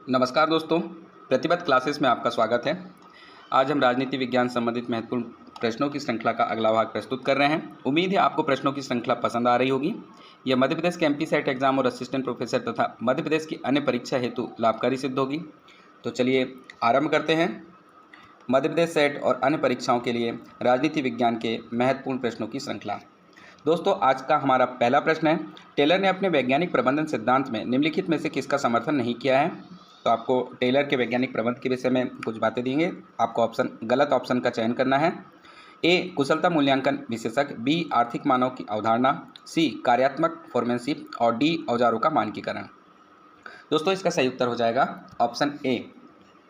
नमस्कार दोस्तों, प्रतिबद्ध क्लासेस में आपका स्वागत है। आज हम राजनीति विज्ञान संबंधित महत्वपूर्ण प्रश्नों की श्रृंखला का अगला भाग प्रस्तुत कर रहे हैं। उम्मीद है आपको प्रश्नों की श्रृंखला पसंद आ रही होगी। यह मध्य प्रदेश के एमपी सेट एग्जाम और असिस्टेंट प्रोफेसर तथा मध्य प्रदेश की अन्य परीक्षा हेतु लाभकारी सिद्ध होगी। तो चलिए आरंभ करते हैं मध्य प्रदेश सेट और अन्य परीक्षाओं के लिए राजनीति विज्ञान के महत्वपूर्ण प्रश्नों की श्रृंखला। दोस्तों, आज का हमारा पहला प्रश्न है, टेलर ने अपने वैज्ञानिक प्रबंधन सिद्धांत में निम्नलिखित में से किसका समर्थन नहीं किया है। तो आपको टेलर के वैज्ञानिक प्रबंध के विषय में कुछ बातें देंगे। आपको गलत ऑप्शन का चयन करना है। ए कुशलता मूल्यांकन विशेषज्ञ, बी आर्थिक मानव की अवधारणा, सी कार्यात्मक फोरमैनशिप और डी औजारों का मानकीकरण। दोस्तों, इसका सही उत्तर हो जाएगा ऑप्शन ए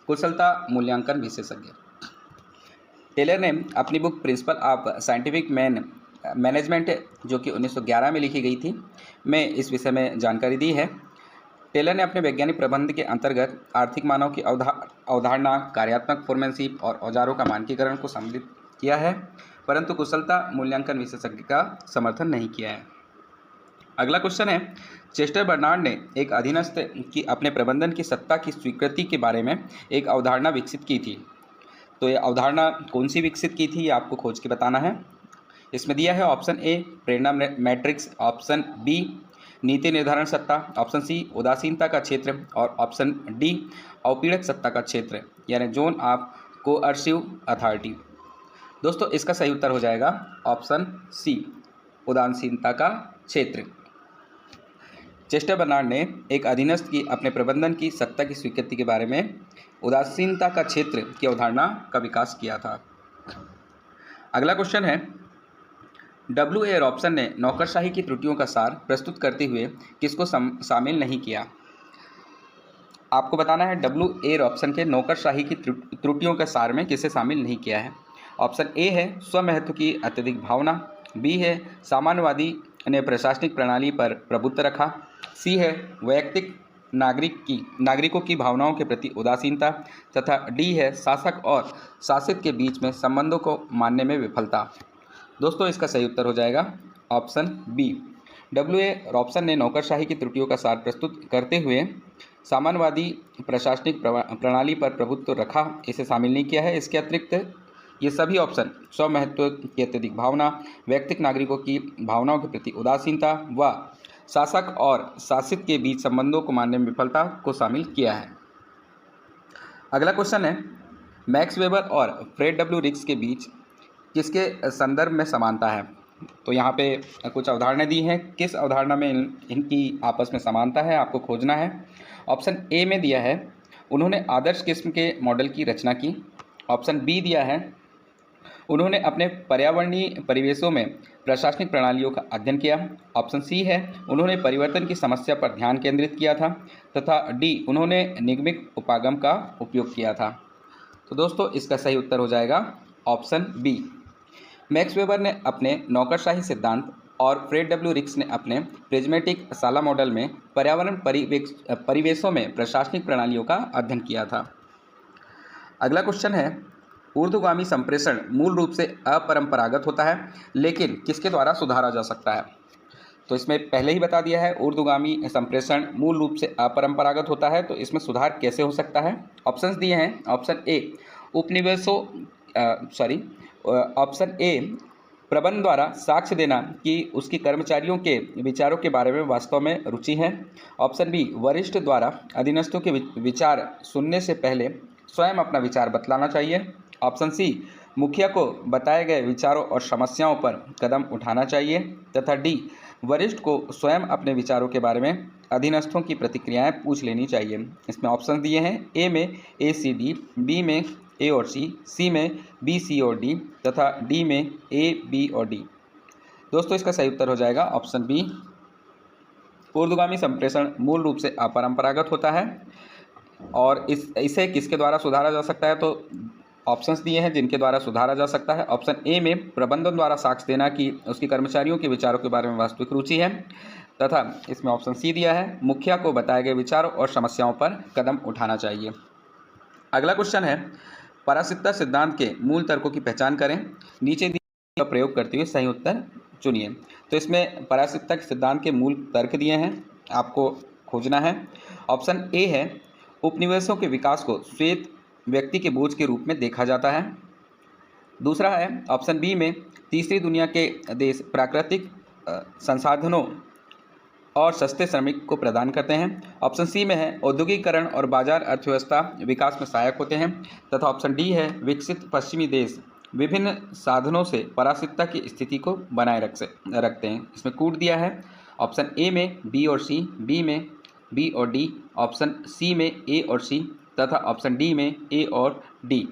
कुशलता मूल्यांकन विशेषज्ञ। टेलर ने अपनी book principle of scientific management, जो कि 1911 में लिखी गई थी, में इस विषय में जानकारी दी है। टेलर ने अपने वैज्ञानिक प्रबंध के अंतर्गत आर्थिक मानव की अवधारणा, कार्यात्मक फोरमैनशिप और औजारों का मानकीकरण को सम्मिलित किया है, परंतु कुशलता मूल्यांकन विशेषज्ञ का समर्थन नहीं किया है। अगला क्वेश्चन है, चेस्टर बर्नार्ड ने एक अधीनस्थ की अपने प्रबंधन की सत्ता की स्वीकृति के बारे में एक अवधारणा विकसित की थी। तो ये अवधारणा कौन सी विकसित की थी, ये आपको खोज के बताना है। इसमें दिया है ऑप्शन ए प्रेरणा मैट्रिक्स, ऑप्शन बी नीति निर्धारण सत्ता, ऑप्शन सी उदासीनता का क्षेत्र और ऑप्शन डी औपीड़क सत्ता का क्षेत्र, यानी जोन ऑफ कोअर्सिव अथॉरिटी। दोस्तों, इसका सही उत्तर हो जाएगा ऑप्शन सी उदासीनता का क्षेत्र। चेस्टर बर्नार्ड ने एक अधीनस्थ की अपने प्रबंधन की सत्ता की स्वीकृति के बारे में उदासीनता का क्षेत्र की अवधारणा का विकास किया था। अगला क्वेश्चन है, डब्ल्यू.ए. रॉबसन ने नौकरशाही की त्रुटियों का सार प्रस्तुत करते हुए किसको शामिल नहीं किया। आपको बताना है डब्ल्यू.ए. रॉबसन के नौकरशाही की त्रुटियों के सार में किसे शामिल नहीं किया है। ऑप्शन ए है स्वमहत्व की अत्यधिक भावना, बी है साम्यवादी ने प्रशासनिक प्रणाली पर प्रभुत्व रखा, सी है वैयक्तिक नागरिकों की भावनाओं के प्रति उदासीनता तथा डी है शासक और शासित के बीच में संबंधों को मानने में विफलता। दोस्तों, इसका सही उत्तर हो जाएगा ऑप्शन बी। डब्ल्यू.ए. रॉबसन ने नौकरशाही की त्रुटियों का सार प्रस्तुत करते हुए साम्यवादी प्रशासनिक प्रणाली पर प्रभुत्व रखा, इसे शामिल नहीं किया है। इसके अतिरिक्त ये सभी ऑप्शन स्वमहत्व की अत्यधिक भावना, व्यक्तिगत नागरिकों की भावनाओं के प्रति उदासीनता व शासक और शासित के बीच संबंधों को मानने में विफलता को शामिल किया है। अगला क्वेश्चन है, मैक्स वेबर और फ्रेड डब्ल्यू रिक्स के बीच किसके संदर्भ में समानता है। तो यहाँ पे कुछ अवधारणाएं दी हैं, किस अवधारणा में इनकी आपस में समानता है आपको खोजना है। ऑप्शन ए में दिया है उन्होंने आदर्श किस्म के मॉडल की रचना की, ऑप्शन बी दिया है उन्होंने अपने पर्यावरणीय परिवेशों में प्रशासनिक प्रणालियों का अध्ययन किया, ऑप्शन सी है उन्होंने परिवर्तन की समस्या पर ध्यान केंद्रित किया था तथा डी उन्होंने निगमित उपागम का उपयोग किया था। तो दोस्तों, इसका सही उत्तर हो जाएगा ऑप्शन बी। मैक्स वेबर ने अपने नौकरशाही सिद्धांत और फ्रेड डब्ल्यू रिक्स ने अपने प्रिज्मेटिक साला मॉडल में पर्यावरण परिवेशों में प्रशासनिक प्रणालियों का अध्ययन किया था। अगला क्वेश्चन है, ऊर्ध्वगामी संप्रेषण मूल रूप से अपरंपरागत होता है लेकिन किसके द्वारा सुधारा जा सकता है। तो इसमें पहले ही बता दिया है ऑप्शन मूल रूप से अपरंपरागत होता है, तो इसमें सुधार कैसे हो सकता है। ऑप्शंस दिए हैं, ऑप्शन ए ऑप्शन ए प्रबंध द्वारा साक्ष्य देना कि उसकी कर्मचारियों के विचारों के बारे में वास्तव में रुचि है, ऑप्शन बी वरिष्ठ द्वारा अधीनस्थों के विचार सुनने से पहले स्वयं अपना विचार बतलाना चाहिए, ऑप्शन सी मुखिया को बताए गए विचारों और समस्याओं पर कदम उठाना चाहिए तथा डी वरिष्ठ को स्वयं अपने विचारों के बारे में अधीनस्थों की प्रतिक्रियाएं पूछ लेनी चाहिए। इसमें ऑप्शन दिए हैं, ए में ए सी डी, बी में ए और सी में बी सी और डी तथा डी में ए बी और डी। दोस्तों, इसका सही उत्तर हो जाएगा ऑप्शन बी। ऊर्ध्वगामी संप्रेषण मूल रूप से अपरंपरागत होता है और इसे किसके द्वारा सुधारा जा सकता है। तो ऑप्शंस दिए हैं जिनके द्वारा सुधारा जा सकता है। ऑप्शन ए में प्रबंधन द्वारा साक्ष्य देना कि उसकी कर्मचारियों के विचारों के बारे में वास्तविक रुचि है तथा इसमें ऑप्शन सी दिया है मुखिया को बताए गए विचारों और समस्याओं पर कदम उठाना चाहिए। अगला क्वेश्चन है, परासिकता सिद्धांत के मूल तर्कों की पहचान करें, नीचे दिए का प्रयोग करते हुए सही उत्तर चुनिए। तो इसमें परासिकता के सिद्धांत के मूल तर्क दिए हैं, आपको खोजना है। ऑप्शन ए है उपनिवेशों के विकास को श्वेत व्यक्ति के बोझ के रूप में देखा जाता है। दूसरा है ऑप्शन बी में तीसरी दुनिया के देश प्राकृतिक संसाधनों और सस्ते श्रमिक को प्रदान करते हैं। ऑप्शन सी में है औद्योगिकरण और बाजार अर्थव्यवस्था विकास में सहायक होते हैं। तथा ऑप्शन डी है विकसित पश्चिमी देश विभिन्न साधनों से पराश्रितता की स्थिति को बनाए रखते हैं। इसमें कूट दिया है ऑप्शन ए में बी और सी, बी में बी और डी, ऑप्शन सी में ए और सी तथा ऑप्शन डी में ए और डी।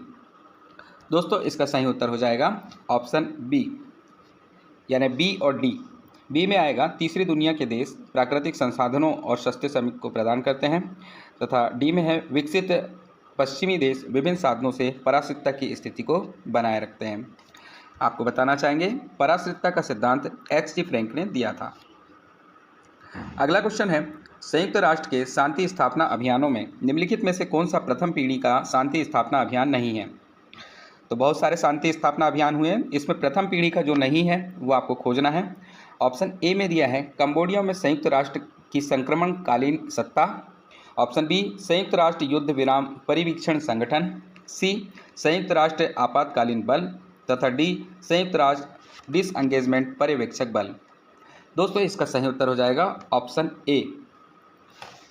दोस्तों इसका सही उत्तर हो जाएगा ऑप्शन बी, यानी बी और डी। बी में आएगा तीसरी दुनिया के देश प्राकृतिक संसाधनों और सस्ते श्रमिक को प्रदान करते हैं तथा डी में है विकसित पश्चिमी देश विभिन्न साधनों से पराश्रितता की स्थिति को बनाए रखते हैं। आपको बताना चाहेंगे पराश्रितता का सिद्धांत एच.टी. फ्रैंक ने दिया था। अगला क्वेश्चन है संयुक्त राष्ट्र के शांति स्थापना अभियानों में निम्नलिखित में से कौन सा प्रथम पीढ़ी का शांति स्थापना अभियान नहीं है। तो बहुत सारे शांति स्थापना अभियान हुए हैं, इसमें प्रथम पीढ़ी का जो नहीं है वो आपको खोजना है। ऑप्शन ए में दिया है कंबोडिया में संयुक्त राष्ट्र की संक्रमणकालीन सत्ता, ऑप्शन बी संयुक्त राष्ट्र युद्ध विराम परिवीक्षण संगठन, सी संयुक्त राष्ट्र आपातकालीन बल तथा डी संयुक्त राष्ट्र डिसएंगेजमेंट पर्यवेक्षक बल। दोस्तों इसका सही उत्तर हो जाएगा ऑप्शन ए,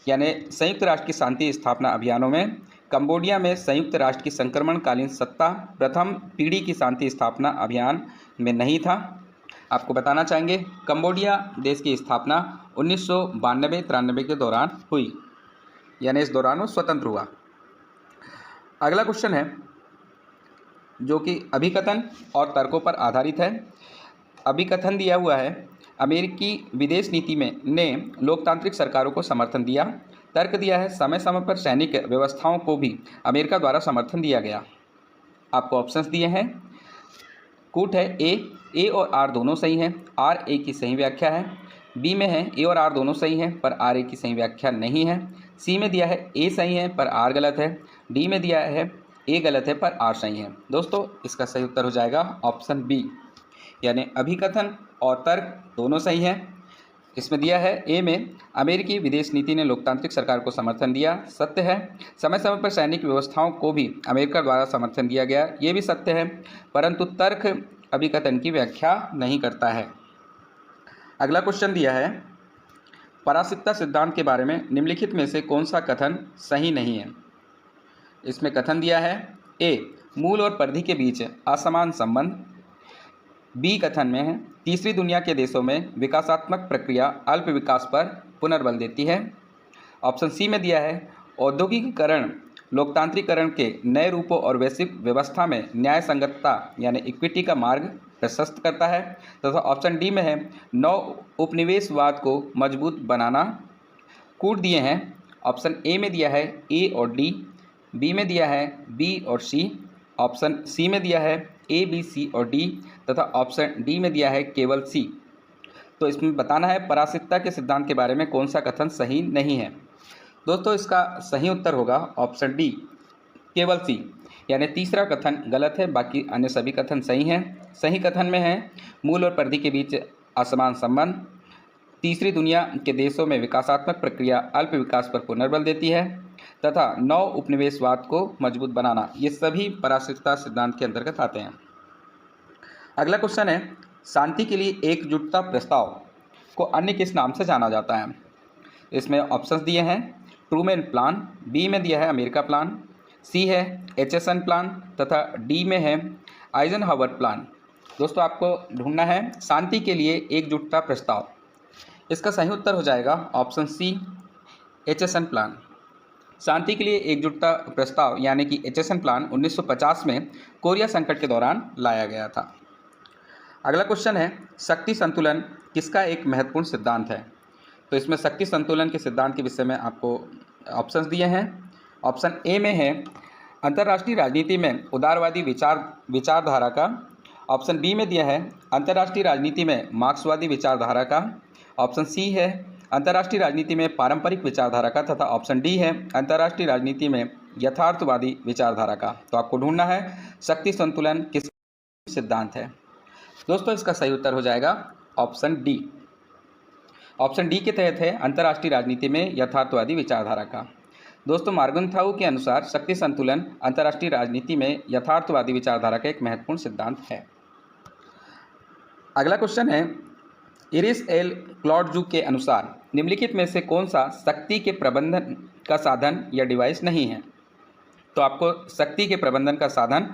यानी संयुक्त राष्ट्र की शांति स्थापना अभियानों में कंबोडिया में संयुक्त राष्ट्र की संक्रमणकालीन सत्ता प्रथम पीढ़ी की शांति स्थापना अभियान में नहीं था। आपको बताना चाहेंगे कंबोडिया देश की स्थापना 1992-93 के दौरान हुई, यानी इस दौरान वो स्वतंत्र हुआ। अगला क्वेश्चन है जो कि अभिकथन और तर्कों पर आधारित है। अभिकथन दिया हुआ है अमेरिकी विदेश नीति में ने लोकतांत्रिक सरकारों को समर्थन दिया। तर्क दिया है समय समय पर सैनिक व्यवस्थाओं को भी अमेरिका द्वारा समर्थन दिया गया। आपको ऑप्शंस दिए हैं, कूट है ए और आर दोनों सही हैं, आर ए की सही व्याख्या है। बी में है ए और आर दोनों सही हैं पर आर ए की सही व्याख्या नहीं है। सी में दिया है ए सही है पर आर गलत है। डी में दिया है ए गलत है पर आर सही है। दोस्तों इसका सही उत्तर हो जाएगा ऑप्शन बी, यानी अभिकथन और तर्क दोनों सही हैं। इसमें दिया है ए में अमेरिकी विदेश नीति ने लोकतांत्रिक सरकार को समर्थन दिया, सत्य है। समय समय पर सैनिक व्यवस्थाओं को भी अमेरिका द्वारा समर्थन दिया गया, ये भी सत्य है, परंतु तर्क अभिकथन की व्याख्या नहीं करता है। अगला क्वेश्चन दिया है पराश्रितता सिद्धांत के बारे में निम्नलिखित में से कौन सा कथन सही नहीं है। इसमें कथन दिया है ए मूल और परिधि के बीच असमान संबंध, बी कथन में है तीसरी दुनिया के देशों में विकासात्मक प्रक्रिया अल्प विकास पर पुनर्बल देती है। ऑप्शन सी में दिया है औद्योगिकीकरण लोकतांत्रिकरण के नए रूपों और वैश्विक व्यवस्था में न्याय संगतता यानी इक्विटी का मार्ग प्रशस्त करता है। तथा ऑप्शन डी में है नव उपनिवेशवाद को मजबूत बनाना। कूट दिए हैं ऑप्शन ए में दिया है ए और डी, बी में दिया है बी और सी, ऑप्शन सी में दिया है ए बी सी और डी तथा ऑप्शन डी में दिया है केवल सी। तो इसमें बताना है पराश्रितता के सिद्धांत के बारे में कौन सा कथन सही नहीं है। दोस्तों इसका सही उत्तर होगा ऑप्शन डी केवल सी, यानी तीसरा कथन गलत है, बाकी अन्य सभी कथन सही हैं। सही कथन में है मूल और परिधि के बीच असमान संबंध, तीसरी दुनिया के देशों में विकासात्मक प्रक्रिया अल्प विकास पर पुनर्बल देती है तथा नव उपनिवेशवाद को मजबूत बनाना, ये सभी पराश्रितता सिद्धांत के अंतर्गत आते हैं। अगला क्वेश्चन है शांति के लिए एकजुटता प्रस्ताव को अन्य किस नाम से जाना जाता है। इसमें ऑप्शंस दिए हैं ट्रूमैन प्लान, बी में दिया है अमेरिका प्लान, सी है एचएसएन प्लान तथा डी में है आइजनहावर प्लान। दोस्तों आपको ढूंढना है शांति के लिए एकजुटता प्रस्ताव। इसका सही उत्तर हो जाएगा ऑप्शन सी एचएसएन प्लान। शांति के लिए एकजुटता प्रस्ताव यानी कि एचएसएन प्लान 1950 में कोरिया संकट के दौरान लाया गया था। अगला क्वेश्चन है शक्ति संतुलन किसका एक महत्वपूर्ण सिद्धांत है। तो इसमें शक्ति संतुलन के सिद्धांत के विषय में आपको ऑप्शंस दिए हैं। ऑप्शन ए में है अंतर्राष्ट्रीय राजनीति में उदारवादी विचारधारा का, ऑप्शन बी में दिया है अंतर्राष्ट्रीय राजनीति में मार्क्सवादी विचारधारा का, ऑप्शन सी है अंतर्राष्ट्रीय राजनीति में पारंपरिक विचारधारा का तथा ऑप्शन डी है अंतर्राष्ट्रीय राजनीति में यथार्थवादी विचारधारा का। तो आपको ढूंढना है शक्ति संतुलन किस सिद्धांत है। दोस्तों इसका सही उत्तर हो जाएगा ऑप्शन डी। ऑप्शन डी के तहत है अंतर्राष्ट्रीय राजनीति में यथार्थवादी विचारधारा का। दोस्तों, मार्गन्थाउ के अनुसार शक्ति संतुलन अंतर्राष्ट्रीय राजनीति में यथार्थवादी विचारधारा का एक महत्वपूर्ण सिद्धांत है। अगला क्वेश्चन है, इरिस एल क्लॉडजू के अनुसार निम्नलिखित में से कौन सा शक्ति के प्रबंधन का साधन या डिवाइस नहीं है? तो आपको शक्ति के प्रबंधन का साधन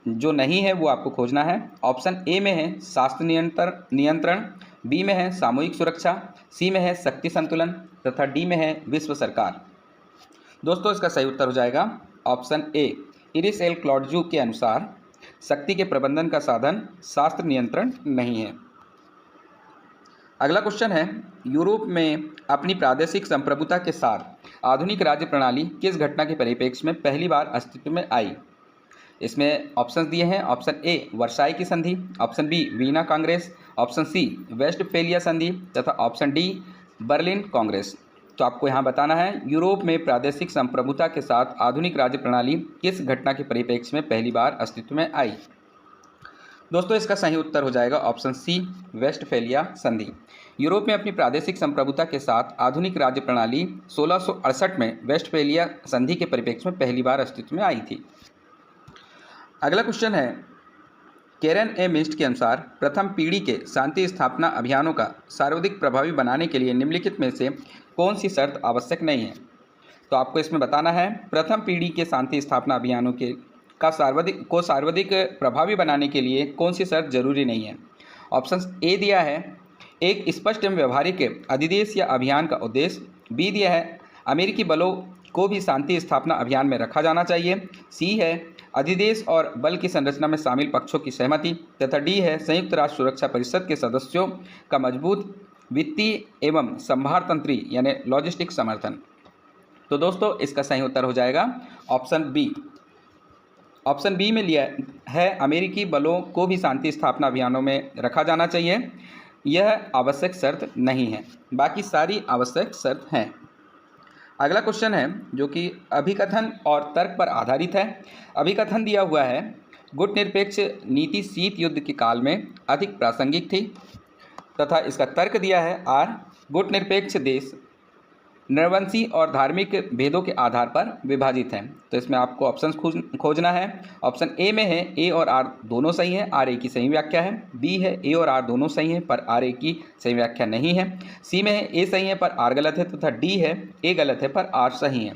जो नहीं है वो आपको खोजना है। ऑप्शन ए में है शास्त्र नियंत्रण, बी में है सामूहिक सुरक्षा, सी में है शक्ति संतुलन तथा डी में है विश्व सरकार। दोस्तों, इसका सही उत्तर हो जाएगा ऑप्शन ए। इरिस एल क्लॉडजू के अनुसार शक्ति के प्रबंधन का साधन शास्त्र नियंत्रण नहीं है। अगला क्वेश्चन है, यूरोप में अपनी प्रादेशिक संप्रभुता के साथ आधुनिक राज्य प्रणाली किस घटना के परिप्रेक्ष्य में पहली बार अस्तित्व में आई? इसमें ऑप्शंस दिए हैं। ऑप्शन ए वर्साई की संधि, option B Vienna congress, option C Westphalia संधि तथा ऑप्शन डी बर्लिन कांग्रेस। तो आपको यहाँ बताना है यूरोप में प्रादेशिक संप्रभुता के साथ आधुनिक राज्य प्रणाली किस घटना के परिप्रेक्ष्य में पहली बार अस्तित्व में आई? दोस्तों, इसका सही उत्तर हो जाएगा ऑप्शन सी वेस्टफेलिया संधि। यूरोप में अपनी प्रादेशिक संप्रभुता के साथ आधुनिक राज्य प्रणाली 1668 में वेस्टफेलिया संधि के परिप्रेक्ष्य में पहली बार अस्तित्व में आई थी। अगला क्वेश्चन है, कैरन ए मिस्ट के अनुसार प्रथम पीढ़ी के शांति स्थापना अभियानों का सर्वाधिक प्रभावी बनाने के लिए निम्नलिखित में से कौन सी शर्त आवश्यक नहीं है? तो आपको इसमें बताना है प्रथम पीढ़ी के शांति स्थापना अभियानों का सर्वाधिक प्रभावी बनाने के लिए कौन सी शर्त जरूरी नहीं है? ऑप्शन ए दिया है एक स्पष्ट एवं व्यवहारिक अधिदेश या अभियान का उद्देश्य, बी दिया है अमेरिकी बलों को भी शांति स्थापना अभियान में रखा जाना चाहिए, सी है अधिदेश और बल की संरचना में शामिल पक्षों की सहमति तथा डी है संयुक्त राष्ट्र सुरक्षा परिषद के सदस्यों का मजबूत वित्तीय एवं संभार तंत्री यानी लॉजिस्टिक समर्थन। तो दोस्तों, इसका सही उत्तर हो जाएगा ऑप्शन बी। ऑप्शन बी में लिया है अमेरिकी बलों को भी शांति स्थापना अभियानों में रखा जाना चाहिए। यह आवश्यक शर्त नहीं है, बाकी सारी आवश्यक शर्त हैं। अगला क्वेश्चन है जो कि अभिकथन और तर्क पर आधारित है। अभिकथन दिया हुआ है गुटनिरपेक्ष नीति शीत युद्ध के काल में अधिक प्रासंगिक थी तथा इसका तर्क दिया है आर गुटनिरपेक्ष देश नरवंशी और धार्मिक भेदों के आधार पर विभाजित हैं। तो इसमें आपको ऑप्शंस खोजना है। ऑप्शन ए में है ए और आर दोनों सही हैं, आर ए की सही व्याख्या है, बी है ए और आर दोनों सही हैं पर आर ए की सही व्याख्या नहीं है, सी में है ए सही है पर आर गलत है तथा डी है ए गलत है पर आर सही है।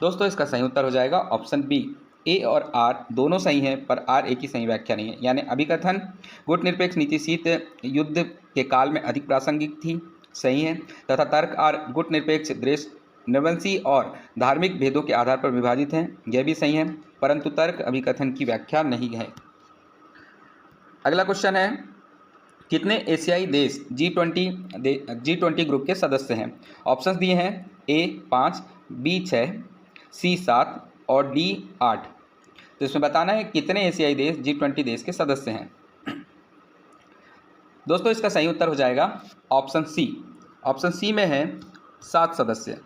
दोस्तों, इसका सही उत्तर हो जाएगा ऑप्शन बी, ए और आर दोनों सही हैं पर आर ए की सही व्याख्या नहीं है। यानी अभिकथन गुटनिरपेक्ष नीति शीत युद्ध के काल में अधिक प्रासंगिक थी, सही है, तथा तर्क आर गुटनिरपेक्ष देश नरवंशी और धार्मिक भेदों के आधार पर विभाजित हैं, यह भी सही है, परंतु तर्क अभिकथन की व्याख्या नहीं है। अगला क्वेश्चन है कितने एशियाई देश G20 ग्रुप के सदस्य हैं? ऑप्शंस दिए हैं ए 5, बी 6, सी 7 और डी 8। तो इसमें बताना है कितने एशियाई देश G20 देश के सदस्य हैं। दोस्तों, इसका सही उत्तर हो जाएगा ऑप्शन सी। ऑप्शन सी में है 7 सदस्य।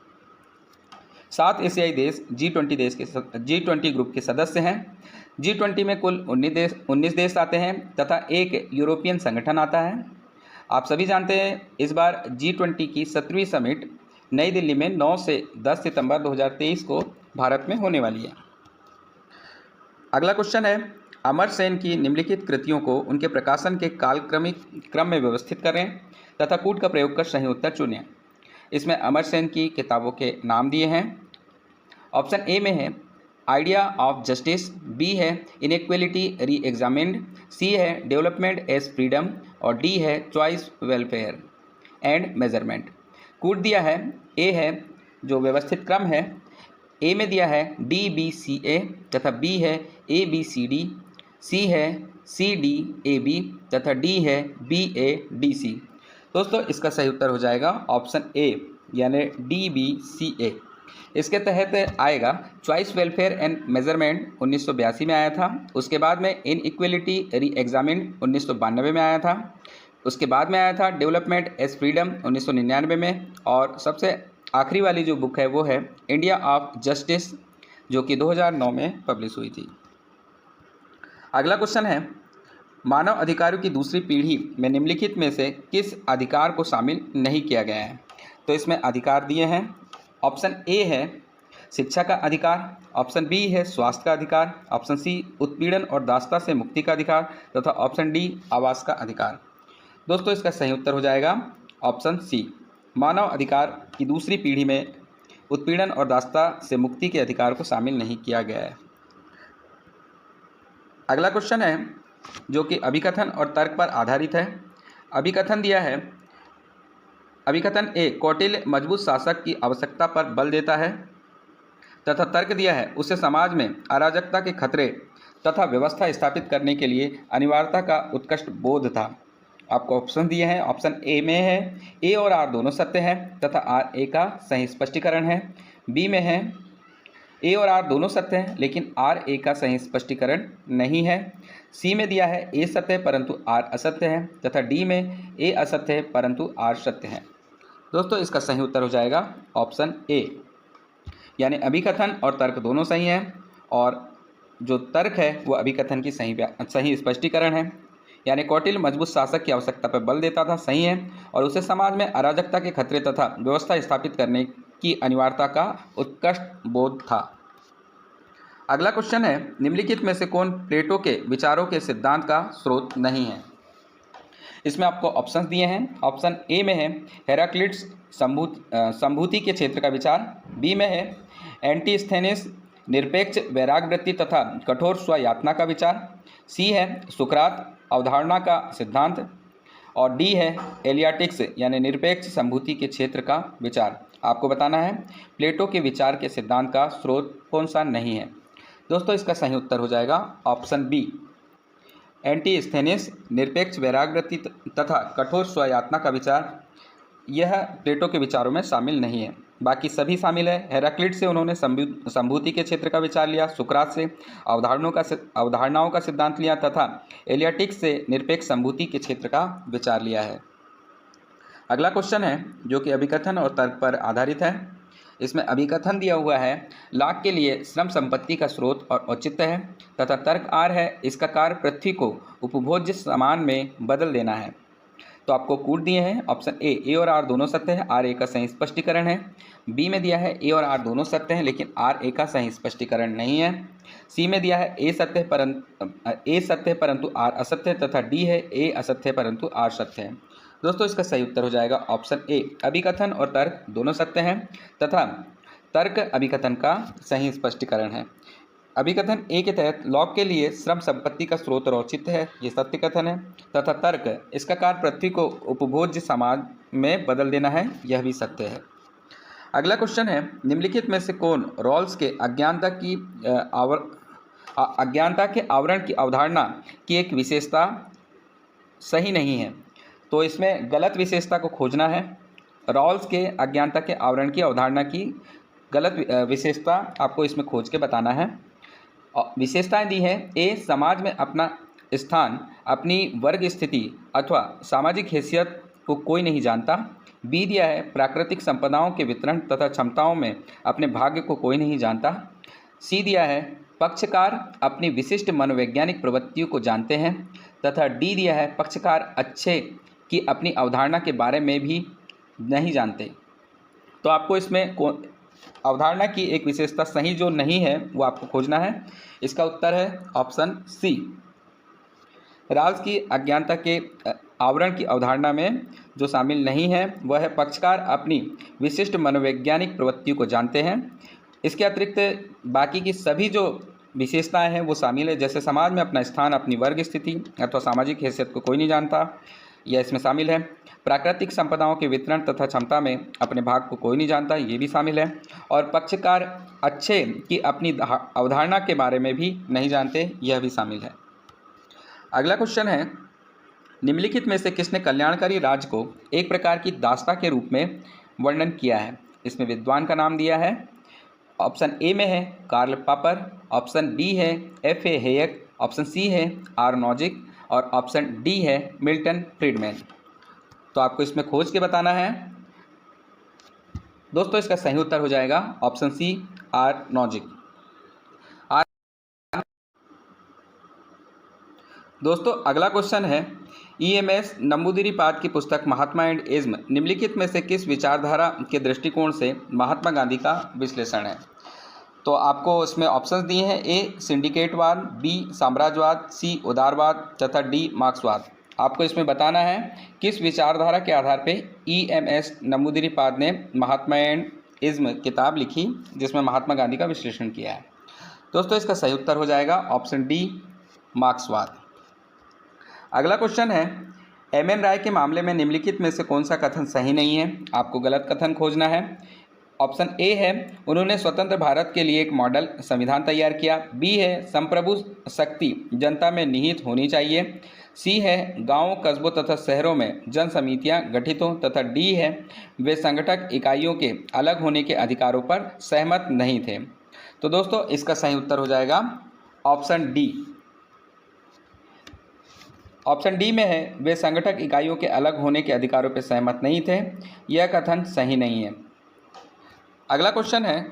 7 एशियाई देश G20 ग्रुप के सदस्य हैं। G20 में कुल 19 देश आते हैं तथा एक यूरोपियन संगठन आता है। आप सभी जानते हैं इस बार G20 की 17वीं समिट नई दिल्ली में 9 से 10 सितंबर 2023 को भारत में होने वाली है। अगला क्वेश्चन है अमर सेन की निम्नलिखित कृतियों को उनके प्रकाशन के कालक्रमिक क्रम में व्यवस्थित करें तथा कूट का प्रयोग कर सही उत्तर चुनें। इसमें अमर सेन की किताबों के नाम दिए हैं। ऑप्शन ए में है आइडिया ऑफ जस्टिस, बी है इनइक्वलिटी री एग्जामिन्ड, सी है डेवलपमेंट एज फ्रीडम और डी है चॉइस वेलफेयर एंड मेजरमेंट। कूट दिया है ए है जो व्यवस्थित क्रम है, ए में दिया है DBCA तथा बी है ABCD, सी है CDAB तथा डी है BADC। दोस्तों, इसका सही उत्तर हो जाएगा ऑप्शन ए यानी DBCA। इसके तहत आएगा चॉइस वेलफेयर एंड मेजरमेंट 1982 में आया था। उसके बाद में इनइक्वलिटी री एग्जामिन्ड 1992 में आया था। उसके बाद में आया था डेवलपमेंट एज फ्रीडम 1999 में, और सबसे आखिरी वाली जो बुक है वो है इंडिया ऑफ जस्टिस जो कि 2009 में पब्लिश हुई थी। अगला क्वेश्चन है मानव अधिकारों की दूसरी पीढ़ी में निम्नलिखित में से किस अधिकार को शामिल नहीं किया गया है? तो इसमें अधिकार दिए हैं। ऑप्शन ए है शिक्षा का अधिकार, ऑप्शन बी है स्वास्थ्य का अधिकार, ऑप्शन सी उत्पीड़न और दासता से मुक्ति का अधिकार तथा ऑप्शन डी आवास का अधिकार। दोस्तों इसका सही उत्तर हो जाएगा ऑप्शन सी, मानव अधिकार की दूसरी पीढ़ी में उत्पीड़न और दासता से मुक्ति के अधिकार को शामिल नहीं किया गया है। अगला क्वेश्चन है जो कि अभिकथन और तर्क पर आधारित है। अभिकथन दिया है, अभिकथन ए कौटिल्य मजबूत शासक की आवश्यकता पर बल देता है तथा तर्क दिया है उसे समाज में अराजकता के खतरे तथा व्यवस्था स्थापित करने के लिए अनिवार्यता का उत्कृष्ट बोध था। आपको ऑप्शन दिए हैं, ऑप्शन ए में है ए और आर दोनों सत्य है तथा आर ए का सही स्पष्टीकरण है। बी में है ए और आर दोनों सत्य हैं लेकिन आर ए का सही स्पष्टीकरण नहीं है। सी में दिया है ए सत्य है परंतु आर असत्य है तथा डी में ए असत्य है परंतु आर सत्य है। दोस्तों इसका सही उत्तर हो जाएगा ऑप्शन ए, यानी अभिकथन और तर्क दोनों सही हैं और जो तर्क है वो अभिकथन की सही स्पष्टीकरण है। यानी कौटिल्य मजबूत शासक की आवश्यकता पर बल देता था, सही है, और उसे समाज में अराजकता के खतरे तथा व्यवस्था स्थापित करने की अनिवार्यता का उत्कृष्ट बोध था। अगला क्वेश्चन है, निम्नलिखित में से कौन प्लेटो के विचारों के सिद्धांत का स्रोत नहीं है। इसमें आपको ऑप्शंस दिए हैं। ऑप्शन ए में है हेराक्लिट्स संभूति के क्षेत्र का विचार, बी में है एंटीस्थेनिस निरपेक्ष वैराग्यवृत्ति तथा कठोर स्वयातना का विचार, सी है सुकरात अवधारणा का सिद्धांत और डी है एलियाटिक्स यानी निरपेक्ष संभूति के क्षेत्र का विचार। आपको बताना है प्लेटो के विचार के सिद्धांत का स्रोत कौन सा नहीं है। दोस्तों इसका सही उत्तर हो जाएगा ऑप्शन बी, एंटीस्थेनिस निरपेक्ष वैराग्यवृत्ति तथा कठोर स्वयातना का विचार, यह प्लेटो के विचारों में शामिल नहीं है। बाकी सभी शामिल है। हेराक्लिट से उन्होंने संभूति के क्षेत्र का विचार लिया, सुकरात से अवधारणाओं का सिद्धांत लिया तथा एलियाटिक्स से निरपेक्ष संभूति के क्षेत्र का विचार लिया है। अगला क्वेश्चन है जो कि अभिकथन और तर्क पर आधारित है। इसमें अभिकथन दिया हुआ है लाभ के लिए श्रम संपत्ति का स्रोत और औचित्य है तथा तर्क आर है इसका कार्य पृथ्वी को उपभोज्य सामान में बदल देना है। तो आपको कूट दिए हैं। ऑप्शन ए और आर दोनों सत्य है, आर ए का सही स्पष्टीकरण है। बी में दिया है ए और आर दोनों सत्य हैं लेकिन आर ए का सही स्पष्टीकरण नहीं है। सी में दिया है ए सत्य है परंतु आर असत्य है तथा डी है ए असत्य है परंतु आर सत्य है। दोस्तों इसका सही उत्तर हो जाएगा ऑप्शन ए, अभिकथन और तर्क दोनों सत्य हैं तथा तर्क अभिकथन का सही स्पष्टीकरण है। अभिकथन ए के तहत लॉग के लिए श्रम संपत्ति का स्रोत और औचित्य है, ये सत्य कथन है तथा तर्क इसका कार्य पृथ्वी को उपभोज्य समाज में बदल देना है, यह भी सत्य है। अगला क्वेश्चन है, निम्नलिखित में से कौन रॉल्स के अज्ञानता के आवरण की अवधारणा की एक विशेषता सही नहीं है। तो इसमें गलत विशेषता को खोजना है। रॉल्स के अज्ञानता के आवरण की अवधारणा की गलत विशेषता आपको इसमें खोज के बताना है। विशेषताएं दी है, ए समाज में अपना स्थान, अपनी वर्ग स्थिति अथवा सामाजिक हैसियत को कोई नहीं जानता। बी दिया है प्राकृतिक संपदाओं के वितरण तथा क्षमताओं में अपने भाग्य को कोई नहीं जानता। सी दिया है पक्षकार अपनी विशिष्ट मनोवैज्ञानिक प्रवृत्तियों को जानते हैं तथा डी दिया है पक्षकार अच्छे की अपनी अवधारणा के बारे में भी नहीं जानते। तो आपको इसमें अवधारणा की एक विशेषता सही जो नहीं है वो आपको खोजना है। इसका उत्तर है ऑप्शन सी, रॉल्स की अज्ञानता के आवरण की अवधारणा में जो शामिल नहीं है वह है पक्षकार अपनी विशिष्ट मनोवैज्ञानिक प्रवृत्तियों को जानते हैं। इसके अतिरिक्त बाकी की सभी जो विशेषताएं हैं वो शामिल है, जैसे समाज में अपना स्थान, अपनी वर्ग स्थिति अथवा सामाजिक हैसियत को कोई नहीं जानता, यह इसमें शामिल है। प्राकृतिक संपदाओं के वितरण तथा क्षमता में अपने भाग को कोई नहीं जानता, ये भी शामिल है। और पक्षकार अच्छे की अपनी अवधारणा के बारे में भी नहीं जानते, यह भी शामिल है। अगला क्वेश्चन है, निम्नलिखित में से किसने कल्याणकारी राज्य को एक प्रकार की दास्ता के रूप में वर्णन किया है। इसमें विद्वान का नाम दिया है। ऑप्शन ए में है कार्ल पापर, ऑप्शन बी है F.A. हेयक, ऑप्शन सी है आर नॉजिक और ऑप्शन डी है मिल्टन फ्रीडमैन। तो आपको इसमें खोज के बताना है। दोस्तों इसका सही उत्तर हो जाएगा ऑप्शन सी आर नॉजिक। दोस्तों अगला क्वेश्चन है, EMS नंबूदिरीपाद की पुस्तक महात्मा एंड इज्म निम्नलिखित में से किस विचारधारा के दृष्टिकोण से महात्मा गांधी का विश्लेषण है। तो आपको उसमें ऑप्शंस दिए हैं, ए सिंडिकेटवाद, बी साम्राज्यवाद, सी उदारवाद तथा डी मार्क्सवाद। आपको इसमें बताना है किस विचारधारा के आधार पे EMS नमूदिनीपाद ने महात्मायनिज्म किताब लिखी, जिसमें महात्मा गांधी का विश्लेषण किया है। दोस्तों इसका सही उत्तर हो जाएगा ऑप्शन डी मार्क्सवाद। अगला क्वेश्चन है, MN राय के मामले में निम्नलिखित में से कौन सा कथन सही नहीं है? आपको गलत कथन खोजना है। ऑप्शन ए है उन्होंने स्वतंत्र भारत के लिए एक मॉडल संविधान तैयार किया। बी है संप्रभु शक्ति जनता में निहित होनी चाहिए। सी है गांवों, कस्बों तथा शहरों में जन समितियां गठित हों। तथा डी है वे संगठक इकाइयों के अलग होने के अधिकारों पर सहमत नहीं थे। तो दोस्तों इसका सही उत्तर हो जाएगा ऑप्शन डी। ऑप्शन डी में है वे संगठक इकाइयों के अलग होने के अधिकारों पर सहमत नहीं थे। यह कथन सही नहीं है। अगला क्वेश्चन है,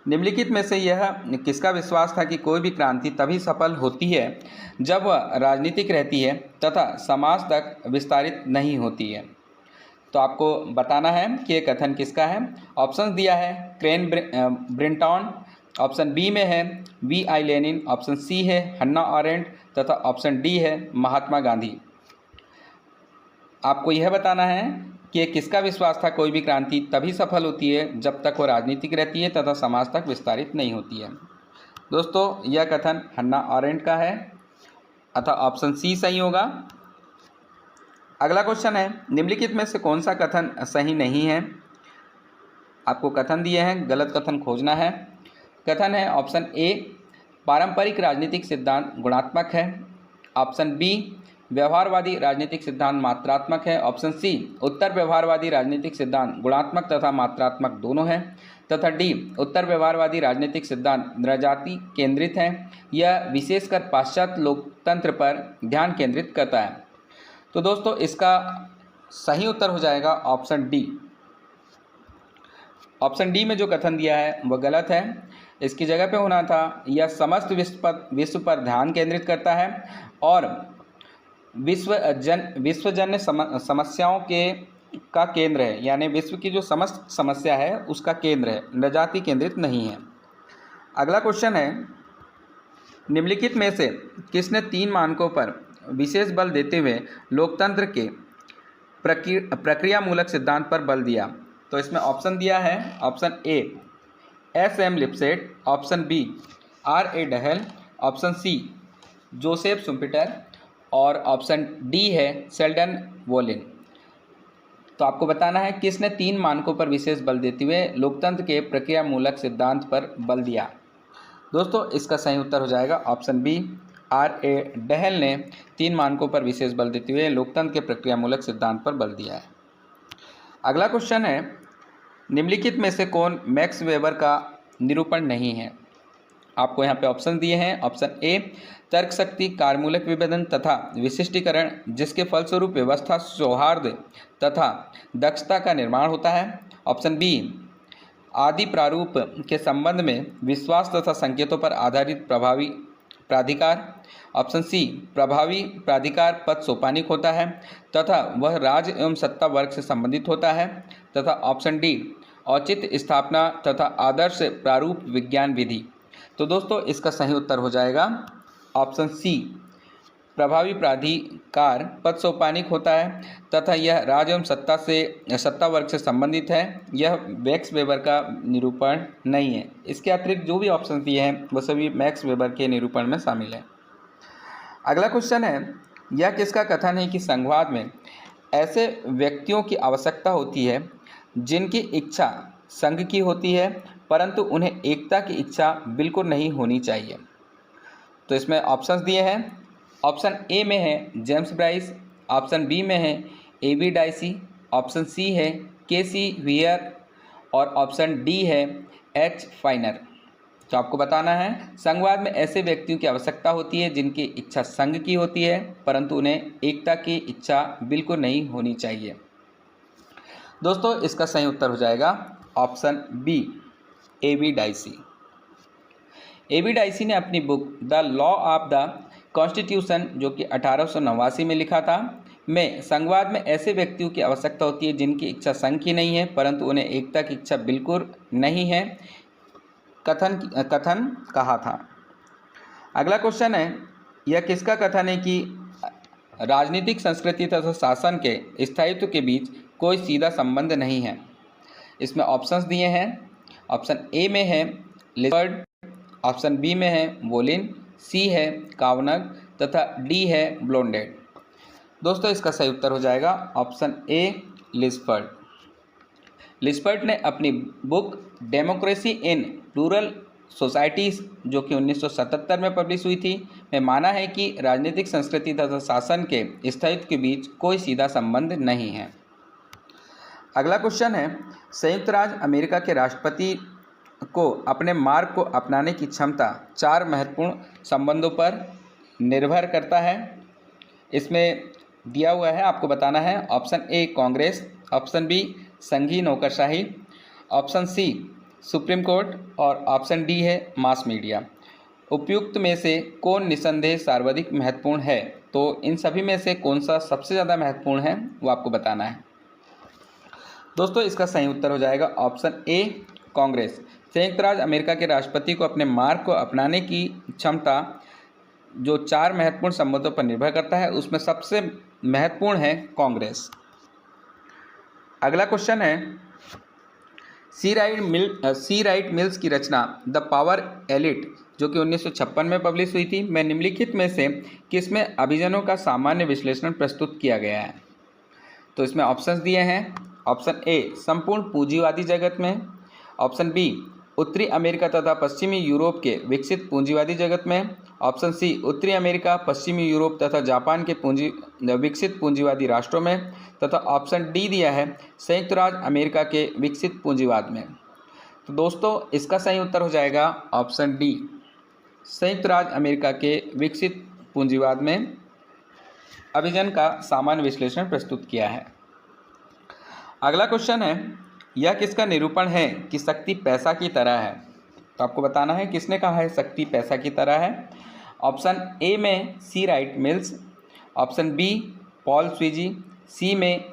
निम्नलिखित में से यह किसका विश्वास था कि कोई भी क्रांति तभी सफल होती है जब वह राजनीतिक रहती है तथा समाज तक विस्तारित नहीं होती है? तो आपको बताना है कि यह कथन किसका है। ऑप्शन दिया है क्रेन ब्रिंटॉन, ऑप्शन बी में है V.I. लेनिन, ऑप्शन सी है हन्ना अरेंट तथा ऑप्शन डी है महात्मा गांधी। आपको यह बताना है कि किसका विश्वास था कोई भी क्रांति तभी सफल होती है जब तक वो राजनीतिक रहती है तथा समाज तक विस्तारित नहीं होती है। दोस्तों यह कथन हन्ना अरेंट का है अतः ऑप्शन सी सही होगा। अगला क्वेश्चन है, निम्नलिखित में से कौन सा कथन सही नहीं है? आपको कथन दिए हैं, गलत कथन खोजना है। कथन है ऑप्शन ए पारंपरिक राजनीतिक सिद्धांत गुणात्मक है। ऑप्शन बी व्यवहारवादी राजनीतिक सिद्धांत मात्रात्मक है। ऑप्शन सी उत्तर व्यवहारवादी राजनीतिक सिद्धांत गुणात्मक तथा मात्रात्मक दोनों है। तथा डी उत्तर व्यवहारवादी राजनीतिक सिद्धांत नृजाति केंद्रित है। यह विशेषकर पाश्चात्य लोकतंत्र पर ध्यान केंद्रित करता है। तो दोस्तों इसका सही उत्तर हो जाएगा ऑप्शन डी। ऑप्शन डी में जो कथन दिया है वह गलत है। इसकी जगह पे होना था यह समस्त विश्व पर ध्यान केंद्रित करता है और विश्वजन्य समस्याओं का केंद्र है, यानी विश्व की जो समस्त समस्या है उसका केंद्र है, नृजाति केंद्रित नहीं है। अगला क्वेश्चन है, निम्नलिखित में से किसने 3 मानकों पर विशेष बल देते हुए लोकतंत्र के प्रक्रियामूलक सिद्धांत पर बल दिया? तो इसमें ऑप्शन दिया है, option A S.M. Lipset, option B R.A. Dahl, option C Joseph Schumpeter और ऑप्शन डी है शेल्डन वोलिन। तो आपको बताना है किसने 3 मानकों पर विशेष बल देते हुए लोकतंत्र के प्रक्रियामूलक सिद्धांत पर बल दिया? दोस्तों इसका सही उत्तर हो जाएगा ऑप्शन बी R.A. डहल ने 3 मानकों पर विशेष बल देते हुए लोकतंत्र के प्रक्रियामूलक सिद्धांत पर बल दिया है। अगला क्वेश्चन है, निम्नलिखित में से कौन मैक्स वेबर का निरूपण नहीं है? आपको यहाँ पे ऑप्शन दिए हैं। ऑप्शन ए तर्क शक्ति, कार्मूलक विभेदन तथा विशिष्टीकरण, जिसके फलस्वरूप व्यवस्था, सौहार्द तथा दक्षता का निर्माण होता है। ऑप्शन बी आदि प्रारूप के संबंध में विश्वास तथा संकेतों पर आधारित प्रभावी प्राधिकार। ऑप्शन सी प्रभावी प्राधिकार पद सोपानिक होता है तथा वह राज्य एवं सत्ता वर्ग से संबंधित होता है। तथा ऑप्शन डी औचित्य स्थापना तथा आदर्श प्रारूप विज्ञान विधि। तो दोस्तों इसका सही उत्तर हो जाएगा ऑप्शन सी प्रभावी प्राधिकार पद सोपानिक होता है तथा यह राज्य एवं सत्ता वर्ग से संबंधित है। यह मैक्स वेबर का निरूपण नहीं है। इसके अतिरिक्त जो भी ऑप्शन दिए हैं वो सभी मैक्स वेबर के निरूपण में शामिल है। अगला क्वेश्चन है, यह किसका कथन है कि संघवाद में ऐसे व्यक्तियों की आवश्यकता होती है जिनकी इच्छा संघ की होती है परंतु उन्हें एकता की इच्छा बिल्कुल नहीं होनी चाहिए? तो इसमें ऑप्शंस दिए हैं। ऑप्शन ए में है जेम्स ब्राइस, ऑप्शन बी में है A.B. डाइसी, ऑप्शन सी है K.C. व्हीयर और ऑप्शन डी है H. फाइनर। तो आपको बताना है संघवाद में ऐसे व्यक्तियों की आवश्यकता होती है जिनकी इच्छा संघ की होती है परंतु उन्हें एकता की इच्छा बिल्कुल नहीं होनी चाहिए। दोस्तों इसका सही उत्तर हो जाएगा option B A.B. Dicey. A.B. Dicey ने अपनी book the law of the constitution, जो कि 1889 में लिखा था, में संघवाद में ऐसे व्यक्तियों की आवश्यकता होती है जिनकी इच्छा संघ की नहीं है परंतु उन्हें एकता की इच्छा बिल्कुल नहीं है, कथन कहा था। अगला क्वेश्चन है, यह किसका कथन है कि राजनीतिक संस्कृति तथा शासन के स्थायित्व के बीच कोई सीधा संबंध नहीं है। इसमें ऑप्शंस दिए हैं। ऑप्शन ए में है लिस्बर्ड, ऑप्शन बी में है वोलिन, सी है कावनग तथा डी है ब्लोंडेड। दोस्तों इसका सही उत्तर हो जाएगा ऑप्शन ए लिस्बर्ड। लिस्बर्ड ने अपनी book democracy in rural societies जो कि 1977 में पब्लिश हुई थी में माना है कि राजनीतिक संस्कृति तथा शासन के स्थायित्व के बीच कोई सीधा संबंध नहीं है। अगला क्वेश्चन है, संयुक्त राज्य अमेरिका के राष्ट्रपति को अपने मार्ग को अपनाने की क्षमता 4 महत्वपूर्ण संबंधों पर निर्भर करता है। इसमें दिया हुआ है, आपको बताना है। Option A congress, option B संघीय नौकरशाही, ऑप्शन सी सुप्रीम कोर्ट और ऑप्शन डी है मास मीडिया। उपयुक्त में से कौन निसंदेह सर्वाधिक महत्वपूर्ण है? तो इन सभी में से कौन सा सबसे ज़्यादा महत्वपूर्ण है वो आपको बताना है। दोस्तों इसका सही उत्तर हो जाएगा ऑप्शन ए कांग्रेस। संयुक्त राज्य अमेरिका के राष्ट्रपति को अपने मार्ग को अपनाने की क्षमता जो 4 महत्वपूर्ण संबंधों पर निर्भर करता है उसमें सबसे महत्वपूर्ण है कांग्रेस। अगला क्वेश्चन है, सी राइट मिल्स की रचना द पावर एलिट जो कि 1956 में पब्लिश हुई थी में निम्नलिखित में से किसमें अभिजनों का सामान्य विश्लेषण प्रस्तुत किया गया है? तो इसमें ऑप्शंस दिए हैं। ऑप्शन ए संपूर्ण पूंजीवादी जगत में, ऑप्शन बी उत्तरी अमेरिका तथा पश्चिमी यूरोप के विकसित पूंजीवादी जगत में, ऑप्शन सी उत्तरी अमेरिका, पश्चिमी यूरोप तथा जापान के विकसित पूंजीवादी राष्ट्रों में, तथा ऑप्शन डी दिया है संयुक्त राज्य अमेरिका के विकसित पूंजीवाद में। तो दोस्तों इसका सही उत्तर हो जाएगा ऑप्शन डी, संयुक्त राज्य अमेरिका के विकसित पूंजीवाद में अभिजन का सामान्य विश्लेषण प्रस्तुत किया है। अगला क्वेश्चन है, यह किसका निरूपण है कि शक्ति पैसा की तरह है? तो आपको बताना है किसने कहा है शक्ति पैसा की तरह है। ऑप्शन ए में C Wright Mills, option B Paul Sweezy, C में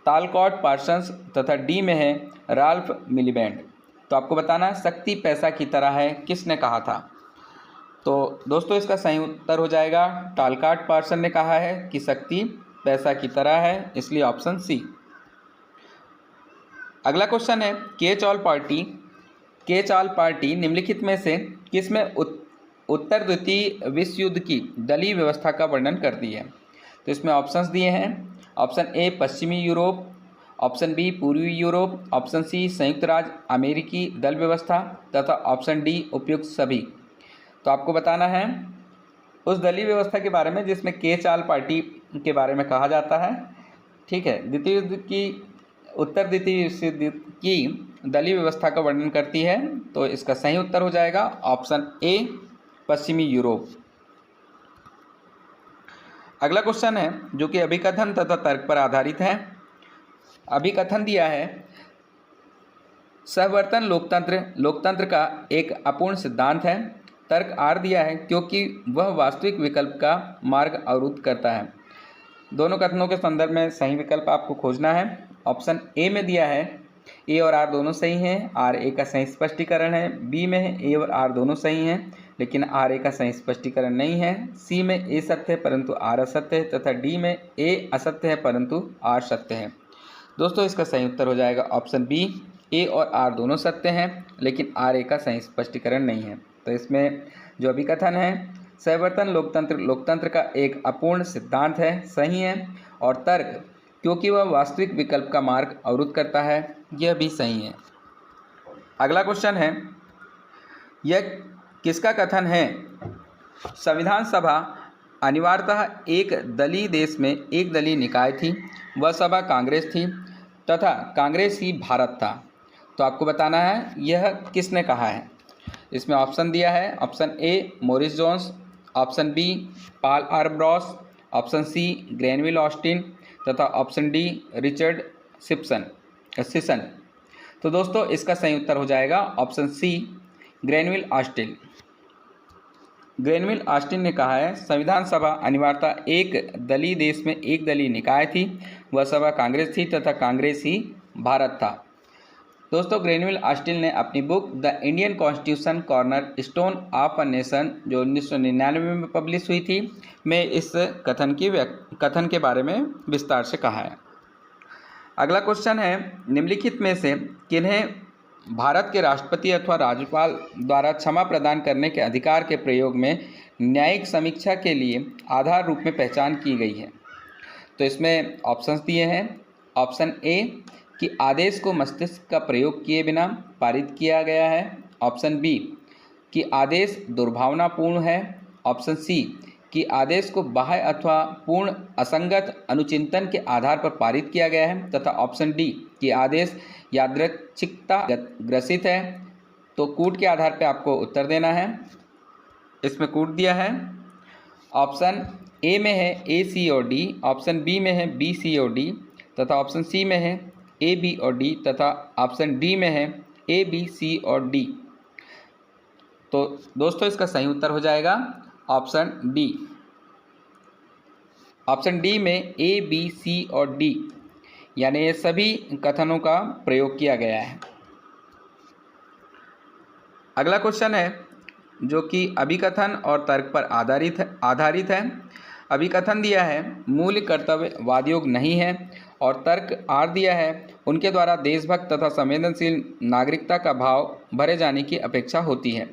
तालकॉट पार्सन्स तथा डी में है राल्फ मिलीबैंड। तो आपको बताना शक्ति पैसा की तरह है किसने कहा था? तो दोस्तों इसका सही उत्तर हो जाएगा तालकॉट पार्सन ने कहा है कि शक्ति पैसा की तरह है, इसलिए ऑप्शन सी। अगला क्वेश्चन है, के चाल पार्टी निम्नलिखित में से किसमें उत्तर द्वितीय विश्व युद्ध की दलीय व्यवस्था का वर्णन करती है? तो इसमें ऑप्शंस दिए हैं। ऑप्शन ए पश्चिमी यूरोप, ऑप्शन बी पूर्वी यूरोप, ऑप्शन सी संयुक्त राज्य अमेरिकी दल व्यवस्था तथा ऑप्शन डी उपयुक्त सभी। तो आपको बताना है उस दलीय व्यवस्था के बारे में जिसमें के चाल पार्टी के बारे में कहा जाता है। ठीक है, उत्तर द्वितीय विश्व युद्ध की दलीय व्यवस्था का वर्णन करती है। तो इसका सही उत्तर हो जाएगा ऑप्शन ए पश्चिमी यूरोप। अगला क्वेश्चन है जो कि अभिकथन तथा तर्क पर आधारित है। अभिकथन दिया है, सहवर्तन लोकतंत्र का एक अपूर्ण सिद्धांत है। तर्क आर दिया है क्योंकि वह वास्तविक विकल्प का मार्ग अवरुद्ध करता है। दोनों कथनों के संदर्भ में सही विकल्प आपको खोजना है। ऑप्शन ए में दिया है ए और आर दोनों सही हैं, आर ए का सही स्पष्टीकरण है। बी में है ए और आर दोनों सही हैं लेकिन आर ए का सही स्पष्टीकरण नहीं है। सी में ए सत्य है परंतु आर असत्य है तथा डी में ए असत्य है परंतु आर सत्य है। दोस्तों इसका सही उत्तर हो जाएगा ऑप्शन बी, ए और आर दोनों सत्य हैं लेकिन आर ए का सही स्पष्टीकरण नहीं है। तो इसमें जो अभिकथन है सहवर्तन लोकतंत्र का एक अपूर्ण सिद्धांत है, सही है, और तर्क क्योंकि वह वास्तविक विकल्प का मार्ग अवरुद्ध करता है, यह भी सही है। अगला क्वेश्चन है, यह किसका कथन है? संविधान सभा अनिवार्यतः एक दलीय देश में एक दलीय निकाय थी। वह सभा कांग्रेस थी तथा कांग्रेस ही भारत था। तो आपको बताना है यह किसने कहा है। इसमें ऑप्शन दिया है। Option A Morris Jones, option B Paul R Brass, option C Granville Austin तथा ऑप्शन डी रिचर्ड सिसन। तो दोस्तों इसका सही उत्तर हो जाएगा option C Granville Austin. Granville Austin ने कहा है संविधान सभा अनिवार्यतः एक दलीय देश में एक दलीय निकाय थी। वह सभा कांग्रेस थी तथा कांग्रेस ही भारत था। दोस्तों ग्रेन्यूल ऑस्टिन ने अपनी book the Indian constitution corner stone of a nation जो 1999 में पब्लिश हुई थी में इस कथन के बारे में विस्तार से कहा है। अगला क्वेश्चन है, निम्नलिखित में से किन्हें भारत के राष्ट्रपति अथवा राज्यपाल द्वारा क्षमा प्रदान करने के अधिकार के प्रयोग में न्यायिक समीक्षा के लिए आधार रूप में पहचान की गई है? तो इसमें ऑप्शंस दिए हैं। ऑप्शन ए कि आदेश को मस्तिष्क का प्रयोग किए बिना पारित किया गया है। ऑप्शन बी कि आदेश दुर्भावनापूर्ण है। ऑप्शन सी कि आदेश को बाह्य अथवा पूर्ण असंगत अनुचिंतन के आधार पर पारित किया गया है। तथा ऑप्शन डी कि आदेश यादृच्छिकता ग्रसित है। तो कूट के आधार पर आपको उत्तर देना है। इसमें कूट दिया है। ऑप्शन ए में है ए, सी और डी। ऑप्शन बी में है बी, सी और डी। तथा ऑप्शन सी में है ए, बी और डी। तथा ऑप्शन डी में है ए, बी, सी और डी। तो दोस्तों इसका सही उत्तर हो जाएगा ऑप्शन डी। ऑप्शन डी में ए, बी, सी और डी यानी ये सभी कथनों का प्रयोग किया गया है। अगला क्वेश्चन है जो कि अभिकथन और तर्क पर आधारित है। अभिकथन दिया है मूल कर्तव्य वादयोग नहीं है और तर्क आर दिया है उनके द्वारा देशभक्त तथा संवेदनशील नागरिकता का भाव भरे जाने की अपेक्षा होती है।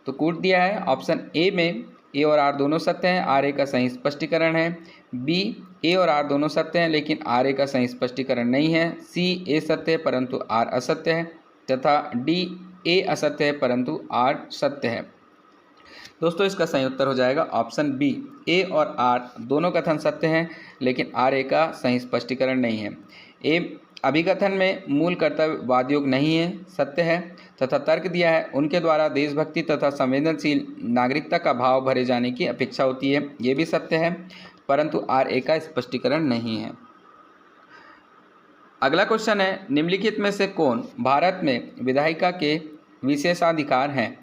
तो कूट दिया है ऑप्शन ए में ए और आर दोनों सत्य हैं, आर ए का सही स्पष्टीकरण है। बी ए और आर दोनों सत्य हैं लेकिन आर ए का सही स्पष्टीकरण नहीं है। सी ए सत्य है परंतु आर असत्य है। तथा डी ए असत्य है परंतु आर सत्य है। दोस्तों इसका सही उत्तर हो जाएगा ऑप्शन बी, ए और आर दोनों कथन सत्य हैं लेकिन आर ए का सही स्पष्टीकरण नहीं है। ए अभिकथन में मूल कर्तव्य वादयोग नहीं है, सत्य है। तथा तर्क दिया है उनके द्वारा देशभक्ति तथा संवेदनशील नागरिकता का भाव भरे जाने की अपेक्षा होती है, ये भी सत्य है परंतु आर ए का स्पष्टीकरण नहीं है। अगला क्वेश्चन है, निम्नलिखित में से कौन भारत में विधायिका के विशेषाधिकार हैं?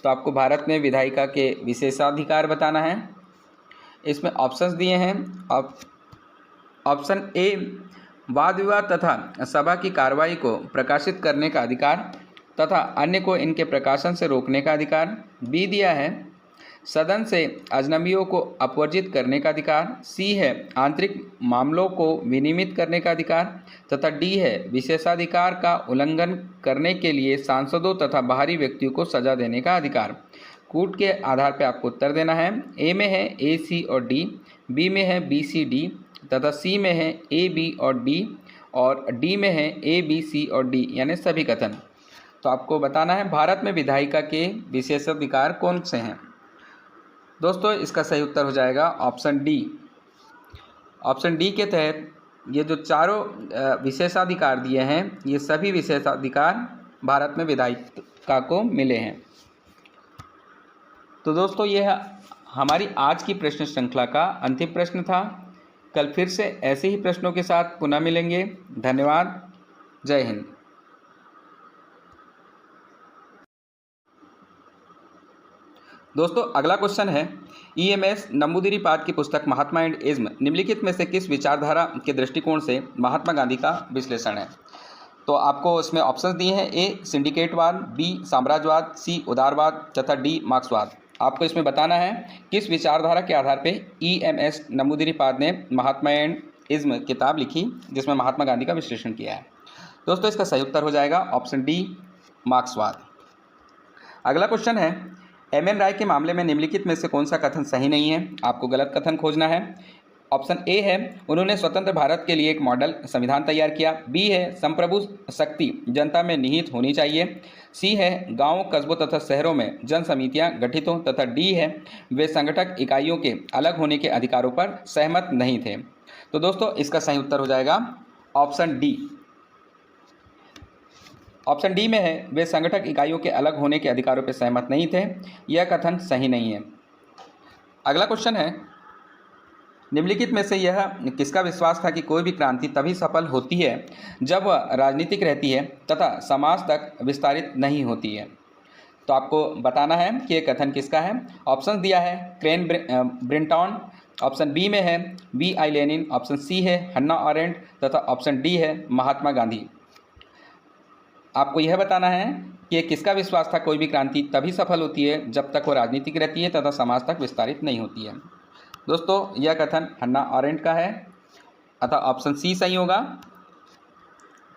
तो आपको भारत में विधायिका के विशेषाधिकार बताना है। इसमें ऑप्शंस दिए हैं। ऑप्शन ए वाद विवाद तथा सभा की कार्रवाई को प्रकाशित करने का अधिकार तथा अन्य को इनके प्रकाशन से रोकने का अधिकार। बी दिया है सदन से अजनबियों को अपवर्जित करने का अधिकार। सी है आंतरिक मामलों को विनियमित करने का अधिकार। तथा डी है विशेषाधिकार का उल्लंघन करने के लिए सांसदों तथा बाहरी व्यक्तियों को सजा देने का अधिकार। कूट के आधार पर आपको उत्तर देना है। ए में है ए, सी और डी। बी में है बी, सी, डी। तथा सी में है ए, बी और डी। और डी में है ए, बी, सी और डी यानी सभी कथन। तो आपको बताना है भारत में विधायिका के विशेषाधिकार कौन से हैं। दोस्तों इसका सही उत्तर हो जाएगा ऑप्शन डी। ऑप्शन डी के तहत ये जो चारों विशेषाधिकार दिए हैं ये सभी विशेषाधिकार भारत में विधायिका को मिले हैं। तो दोस्तों यह हमारी आज की प्रश्न श्रृंखला का अंतिम प्रश्न था। कल फिर से ऐसे ही प्रश्नों के साथ पुनः मिलेंगे। धन्यवाद। जय हिंद। दोस्तों अगला क्वेश्चन है, ईएमएस नंबूदिरीपाद की पुस्तक महात्मा एंड इज्म निम्नलिखित में से किस विचारधारा के दृष्टिकोण से महात्मा गांधी का विश्लेषण है? तो आपको इसमें ऑप्शंस दिए हैं। ए सिंडिकेटवाद, बी साम्राज्यवाद, सी उदारवाद तथा डी मार्क्सवाद। आपको इसमें बताना है किस विचारधारा के आधार पर ईएमएस नंबूदिरीपाद ने महात्मा एंड इज्म किताब लिखी जिसमें महात्मा गांधी का विश्लेषण किया है। दोस्तों इसका सही उत्तर हो जाएगा ऑप्शन डी मार्क्सवाद। अगला क्वेश्चन है, एमएन राय के मामले में निम्नलिखित में से कौन सा कथन सही नहीं है? आपको गलत कथन खोजना है। ऑप्शन ए है उन्होंने स्वतंत्र भारत के लिए एक मॉडल संविधान तैयार किया। बी है संप्रभु शक्ति जनता में निहित होनी चाहिए। सी है गांवों, कस्बों तथा शहरों में जन समितियां गठित हों। तथा डी है वे संगठक इकाइयों के अलग होने के अधिकारों पर सहमत नहीं थे। तो दोस्तों इसका सही उत्तर हो जाएगा ऑप्शन डी। ऑप्शन डी में है वे संगठक इकाइयों के अलग होने के अधिकारों पर सहमत नहीं थे। यह कथन सही नहीं है। अगला क्वेश्चन है, निम्नलिखित में से यह किसका विश्वास था कि कोई भी क्रांति तभी सफल होती है जब वह राजनीतिक रहती है तथा समाज तक विस्तारित नहीं होती है? तो आपको बताना है कि यह कथन किसका है। ऑप्शन दिया है क्रेन ब्रिंटॉन। ऑप्शन बी में है V I Lenin. Option C है हन्ना अरेंट तथा ऑप्शन डी है महात्मा गांधी। आपको यह बताना है कि किसका विश्वास था कोई भी क्रांति तभी सफल होती है जब तक वो राजनीतिक रहती है तथा समाज तक विस्तारित नहीं होती है। दोस्तों, यह कथन हन्ना अरेंट का है, अतः ऑप्शन सी सही होगा।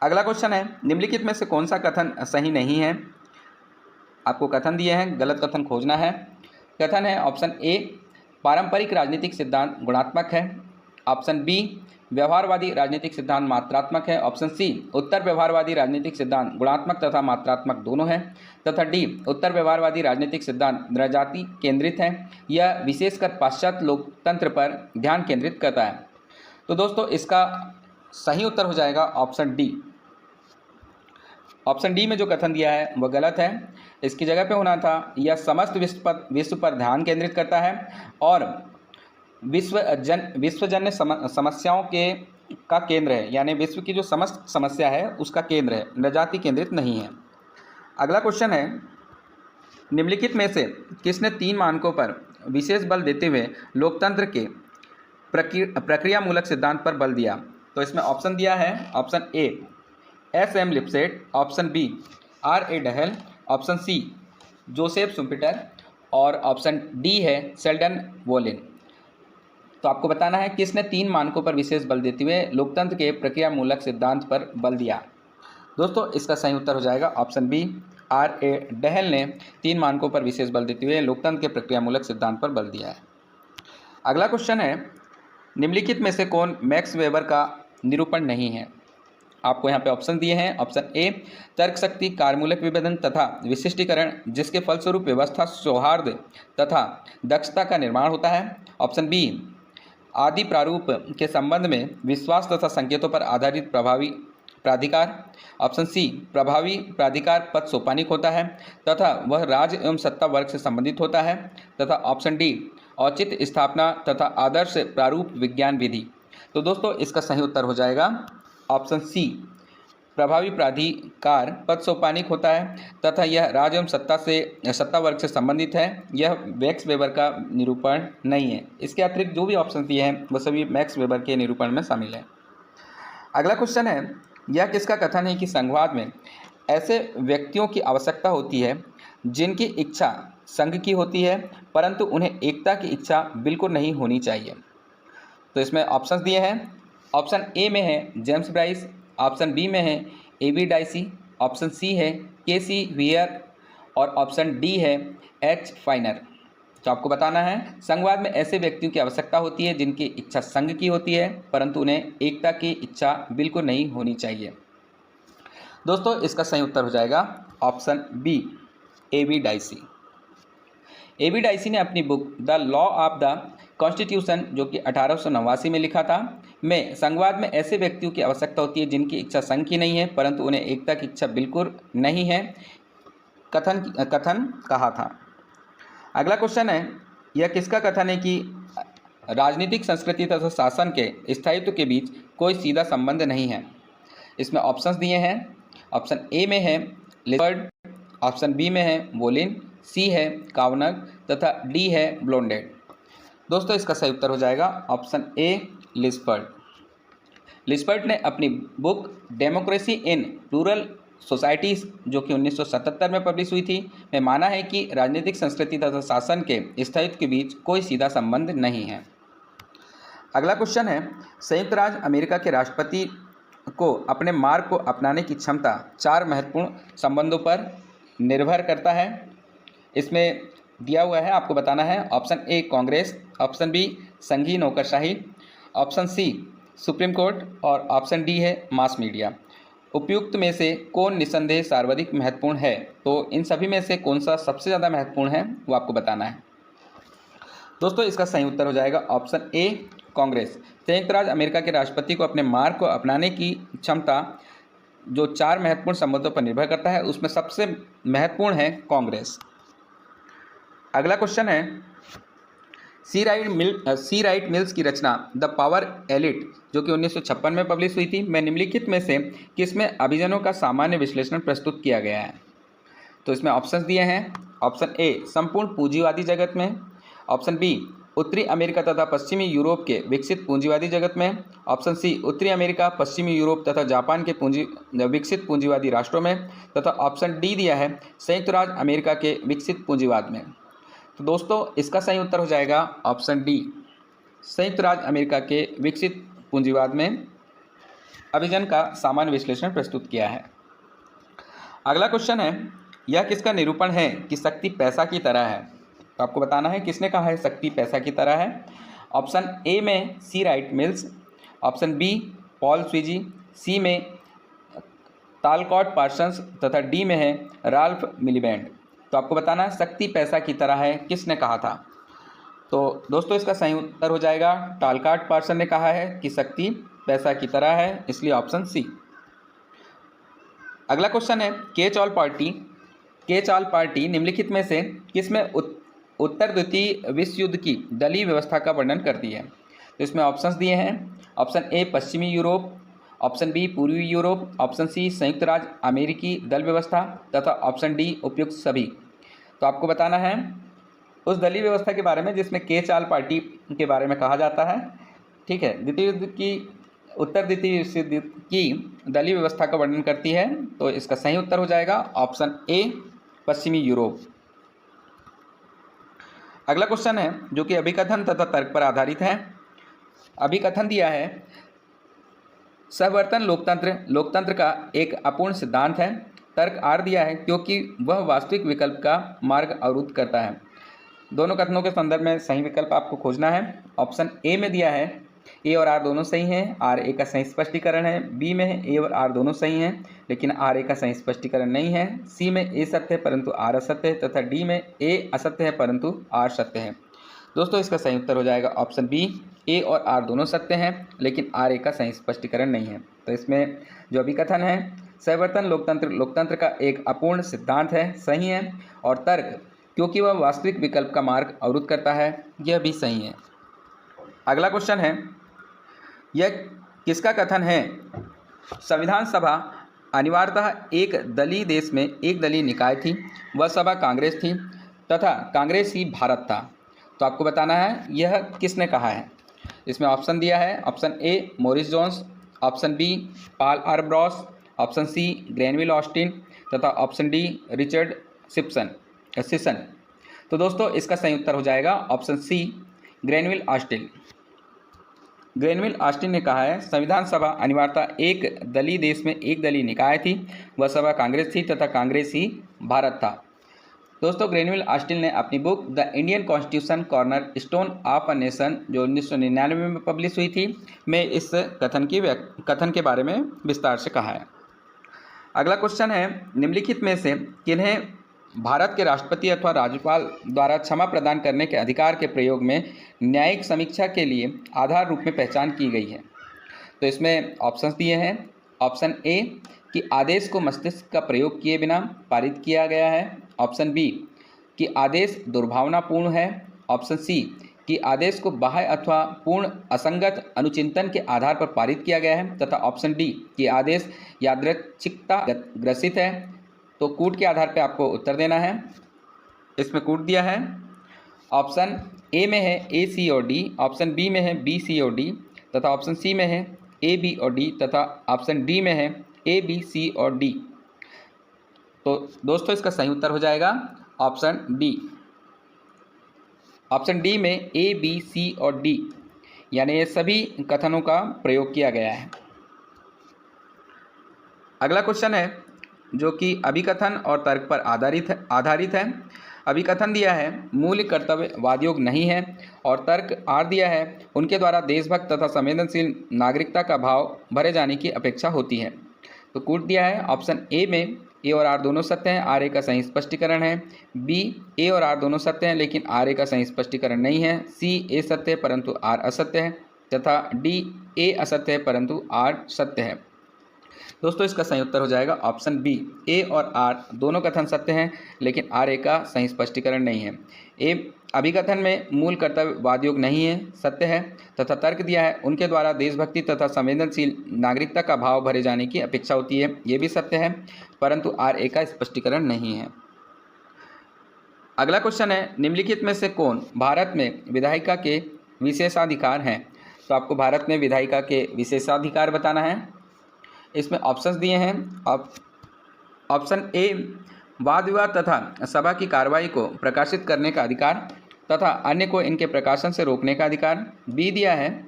अगला क्वेश्चन है, निम्नलिखित में से कौन सा कथन सही नहीं है। आपको कथन दिए हैं, गलत कथन खोजना है। कथन है ऑप्शन ए, पारंपरिक राजनीतिक सिद्धांत गुणात्मक है। ऑप्शन बी, व्यवहारवादी राजनीतिक सिद्धांत मात्रात्मक है। ऑप्शन सी, उत्तर व्यवहारवादी राजनीतिक सिद्धांत गुणात्मक तथा मात्रात्मक दोनों है। तथा डी, उत्तर व्यवहारवादी राजनीतिक सिद्धांत नृजाति केंद्रित है। यह विशेषकर पाश्चात्य लोकतंत्र पर ध्यान केंद्रित करता है। तो दोस्तों, इसका सही उत्तर हो जाएगा ऑप्शन डी। ऑप्शन डी में जो कथन दिया है वह गलत है। इसकी जगह पे होना था, यह समस्त विश्व पर ध्यान केंद्रित करता है और विश्वजन्य समस्याओं का केंद्र है, यानी विश्व की जो समस्त समस्या है उसका केंद्र है, नृजाति केंद्रित नहीं है। अगला क्वेश्चन है, निम्नलिखित में से किसने 3 मानकों पर विशेष बल देते हुए लोकतंत्र के प्रक्रियामूलक सिद्धांत पर बल दिया। तो इसमें ऑप्शन दिया है, option A S M. Lipset, option B R.A. Dahl, option C Joseph Schumpeter और ऑप्शन डी है शेल्डन वोलिन। तो आपको बताना है किसने 3 मानकों पर विशेष बल देते हुए लोकतंत्र के प्रक्रियामूलक सिद्धांत पर बल दिया। दोस्तों, इसका सही उत्तर हो जाएगा ऑप्शन बी, R.A. डहेल ने 3 मानकों पर विशेष बल देते हुए लोकतंत्र के प्रक्रियामूलक सिद्धांत पर बल दिया है। अगला क्वेश्चन है, निम्नलिखित में से कौन मैक्स वेबर का निरूपण नहीं है। आपको यहाँ पे ऑप्शन दिए हैं। ऑप्शन ए, तर्क शक्ति, कार्मूलक विभेदन तथा विशिष्टीकरण, जिसके फलस्वरूप व्यवस्था, सौहार्द तथा दक्षता का निर्माण होता है। ऑप्शन बी, आदि प्रारूप के संबंध में विश्वास तथा संकेतों पर आधारित प्रभावी प्राधिकार। ऑप्शन सी, प्रभावी प्राधिकार पद सोपानिक होता है तथा वह राज्य एवं सत्ता वर्ग से संबंधित होता है। तथा ऑप्शन डी, औचित्य स्थापना तथा आदर्श प्रारूप विज्ञान विधि। तो दोस्तों, इसका सही उत्तर हो जाएगा ऑप्शन सी, प्रभावी प्राधिकार पद सोपानिक होता है तथा यह राज्य एवं सत्ता वर्ग से संबंधित है। यह मैक्स वेबर का निरूपण नहीं है। इसके अतिरिक्त जो भी ऑप्शन दिए हैं वह सभी मैक्स वेबर के निरूपण में शामिल है। अगला क्वेश्चन है, यह किसका कथन है कि संघवाद में ऐसे व्यक्तियों की आवश्यकता होती है जिनकी इच्छा संघ की होती है परंतु उन्हें एकता की इच्छा बिल्कुल नहीं होनी चाहिए। तो इसमें ऑप्शंस दिए हैं। ऑप्शन ए में है जेम्स ब्राइस, ऑप्शन बी में है A.B. डाइसी, ऑप्शन सी है K.C. वियर और ऑप्शन डी है H. फाइनर। तो आपको बताना है, संघवाद में ऐसे व्यक्तियों की आवश्यकता होती है जिनकी इच्छा संघ की होती है परंतु उन्हें एकता की इच्छा बिल्कुल नहीं होनी चाहिए। दोस्तों, इसका सही उत्तर हो जाएगा option B, A.B. Dicey. A.B. Dicey ने अपनी book the law of the constitution, जो कि 1889 में लिखा था, में संघवाद में ऐसे व्यक्तियों की आवश्यकता होती है जिनकी इच्छा संघ की नहीं है परंतु उन्हें एकता की इच्छा बिल्कुल नहीं है कथन कहा था। अगला क्वेश्चन है, यह किसका कथन है कि राजनीतिक संस्कृति तथा शासन के स्थायित्व के बीच कोई सीधा संबंध नहीं है। इसमें ऑप्शंस दिए हैं। ऑप्शन ए में है लिस्बर्ड, ऑप्शन बी में है वोलिन, सी है कावनर तथा डी है ब्लोंडेड। दोस्तों, इसका सही उत्तर हो जाएगा ऑप्शन ए, लिस्बर्ड। लिस्बर्ड ने अपनी book democracy in rural societies, जो कि 1977 में पब्लिश हुई थी, में माना है कि राजनीतिक संस्कृति तथा शासन के स्थायित्व के बीच कोई सीधा संबंध नहीं है। अगला क्वेश्चन है, संयुक्त राज्य अमेरिका के राष्ट्रपति को अपने मार्ग को अपनाने की क्षमता 4 महत्वपूर्ण संबंधों पर निर्भर करता है। इसमें दिया हुआ है, आपको बताना है। Option A congress, option B संघीय नौकरशाही, ऑप्शन सी सुप्रीम कोर्ट और ऑप्शन डी है मास मीडिया। उपयुक्त में से कौन निसंदेह सर्वाधिक महत्वपूर्ण है। तो इन सभी में से कौन सा सबसे ज़्यादा महत्वपूर्ण है वो आपको बताना है। दोस्तों, इसका सही उत्तर हो जाएगा ऑप्शन ए, कांग्रेस। संयुक्त राज्य अमेरिका के राष्ट्रपति को अपने मार्ग को अपनाने की क्षमता जो 4 महत्वपूर्ण संबंधों पर निर्भर करता है उसमें सबसे महत्वपूर्ण है कांग्रेस। अगला क्वेश्चन है, सी राइट मिल्स की रचना द पावर एलिट, जो कि 1956 में पब्लिश हुई थी, में निम्नलिखित में से किसमें अभिजनों का सामान्य विश्लेषण प्रस्तुत किया गया है। तो इसमें ऑप्शंस दिए हैं। ऑप्शन ए संपूर्ण पूंजीवादी जगत में, ऑप्शन बी उत्तरी अमेरिका तथा पश्चिमी यूरोप के विकसित पूंजीवादी जगत में। ऑप्शन सी उत्तरी अमेरिका, पश्चिमी यूरोप तथा जापान के विकसित पूंजीवादी राष्ट्रों में। तथा ऑप्शन डी दिया है संयुक्त राज्य अमेरिका के विकसित पूंजीवाद में। तो दोस्तों इसका सही उत्तर हो जाएगा ऑप्शन डी, संयुक्त राज्य अमेरिका के विकसित पूंजीवाद में अभिजन का सामान्य विश्लेषण प्रस्तुत किया है। अगला क्वेश्चन है, यह किसका निरूपण है कि शक्ति पैसा की तरह है। तो आपको बताना है किसने कहा है शक्ति पैसा की तरह है। ऑप्शन ए में C Wright Mills, option B Paul Sweezy, C में तालकॉट पार्सन्स तथा डी में है राल्फ मिलीबैंड। तो आपको बताना है शक्ति पैसा की तरह है किसने कहा था। तो दोस्तों इसका सही उत्तर हो जाएगा टालकॉट पार्सन ने कहा है कि शक्ति पैसा की तरह है, इसलिए ऑप्शन सी। अगला क्वेश्चन है, के चाल पार्टी निम्नलिखित में से किसमें उत्तर द्वितीय विश्व युद्ध की दलीय व्यवस्था का वर्णन करती है। तो इसमें ऑप्शंस दिए हैं, ऑप्शन ए पश्चिमी यूरोप, ऑप्शन बी पूर्वी यूरोप, ऑप्शन सी संयुक्त राज्य अमेरिकी दल व्यवस्था तथा ऑप्शन डी उपयुक्त सभी। तो आपको बताना है उस दलीय व्यवस्था के बारे में जिसमें के चाल पार्टी के बारे में कहा जाता है। ठीक है, उत्तर द्वितीय विश्व युद्ध की दलीय व्यवस्था का वर्णन करती है। तो इसका सही उत्तर हो जाएगा ऑप्शन ए पश्चिमी यूरोप। अगला क्वेश्चन है जो कि अभिकथन तथा तर्क पर आधारित है। अभिकथन दिया है सहवर्तन लोकतंत्र का एक अपूर्ण सिद्धांत है। तर्क आर दिया है क्योंकि वह वास्तविक विकल्प का मार्ग अवरुद्ध करता है। दोनों कथनों के संदर्भ में सही विकल्प आपको खोजना है। ऑप्शन ए में दिया है ए और आर दोनों सही हैं, आर ए का सही स्पष्टीकरण है। बी में है ए और आर दोनों सही हैं लेकिन आर ए का सही स्पष्टीकरण नहीं है। सी में ए सत्य है परंतु आर असत्य है तथा डी में ए असत्य है परंतु आर सत्य है। दोस्तों इसका सही उत्तर हो जाएगा ऑप्शन बी, ए और आर दोनों सत्य हैं लेकिन आर ए का सही स्पष्टीकरण नहीं है। तो इसमें जो अभिकथन है सहवर्तन लोकतंत्र का एक अपूर्ण सिद्धांत है, सही है। और तर्क क्योंकि वह वास्तविक विकल्प का मार्ग अवरुद्ध करता है, यह भी सही है। अगला क्वेश्चन है, यह किसका कथन है। संविधान सभा अनिवार्यतः एक दलीय देश में एक दलीय निकाय थी। वह सभा कांग्रेस थी तथा कांग्रेस ही भारत था। तो आपको बताना है यह किसने कहा है। इसमें ऑप्शन दिया है, option A Morris Jones, option B Paul R Brass, option C Granville Austin तथा ऑप्शन डी रिचर्ड सिसन। तो दोस्तों इसका सही उत्तर हो जाएगा ऑप्शन सी ग्रेनविल ऑस्टिन ने कहा है संविधान सभा अनिवार्यतः एक दलीय देश में एक दलीय निकाय थी। वह सभा कांग्रेस थी तथा कांग्रेस ही भारत था। दोस्तों ग्रेनविल ऑस्टिन ने अपनी book the Indian constitution corner stone of a nation जो 1999 में पब्लिश हुई थी में इस कथन के बारे में विस्तार से कहा है। अगला क्वेश्चन है, निम्नलिखित में से किन्हें भारत के राष्ट्रपति अथवा राज्यपाल द्वारा क्षमा प्रदान करने के अधिकार के प्रयोग में न्यायिक समीक्षा के लिए आधार रूप में पहचान की गई है। तो इसमें ऑप्शंस दिए हैं, ऑप्शन ए कि आदेश को मस्तिष्क का प्रयोग किए बिना पारित किया गया है, ऑप्शन बी कि आदेश दुर्भावनापूर्ण है, ऑप्शन सी कि आदेश को बाह्य अथवा पूर्ण असंगत अनुचिंतन के आधार पर पारित किया गया है, तथा ऑप्शन डी कि आदेश यादृच्छिकता ग्रसित है। तो कूट के आधार पर आपको उत्तर देना है। इसमें कूट दिया है, ऑप्शन ए में है ए सी और डी, ऑप्शन बी में है बी सी और डी तथा ऑप्शन सी में है ए बी और डी तथा ऑप्शन डी में है ए बी सी और डी। तो दोस्तों इसका सही उत्तर हो जाएगा ऑप्शन डी। ऑप्शन डी में ए बी सी और डी यानी ये सभी कथनों का प्रयोग किया गया है। अगला क्वेश्चन है जो कि अभिकथन और तर्क पर आधारित है। अभिकथन दिया है मूल कर्तव्य वादयोग नहीं है और तर्क आर दिया है उनके द्वारा देशभक्त तथा संवेदनशील नागरिकता का भाव भरे जाने की अपेक्षा होती है। तो कूट दिया है, ऑप्शन ए में ए और आर दोनों सत्य हैं, आर ए का सही स्पष्टीकरण है। बी ए और आर दोनों सत्य हैं लेकिन आर ए का सही स्पष्टीकरण नहीं है। सी ए सत्य है परंतु आर असत्य है तथा डी ए असत्य है परंतु आर सत्य है। दोस्तों इसका सही उत्तर हो जाएगा ऑप्शन बी, ए और आर दोनों कथन सत्य हैं लेकिन आर ए का सही स्पष्टीकरण नहीं है। ए अभिकथन में मूल कर्तव्य वादयोग नहीं है, सत्य है तथा तर्क दिया है उनके द्वारा देशभक्ति तथा संवेदनशील नागरिकता का भाव भरे जाने की अपेक्षा होती है, ये भी सत्य है परंतु आर ए का स्पष्टीकरण नहीं है। अगला क्वेश्चन है, निम्नलिखित में से कौन भारत में विधायिका के विशेषाधिकार हैं? तो आपको भारत में विधायिका के विशेषाधिकार बताना है। इसमें ऑप्शंस दिए हैं। ऑप्शन ए, वाद विवाद तथा सभा की कार्रवाई को प्रकाशित करने का अधिकार तथा अन्य को इनके प्रकाशन से रोकने का अधिकार। बी दिया है,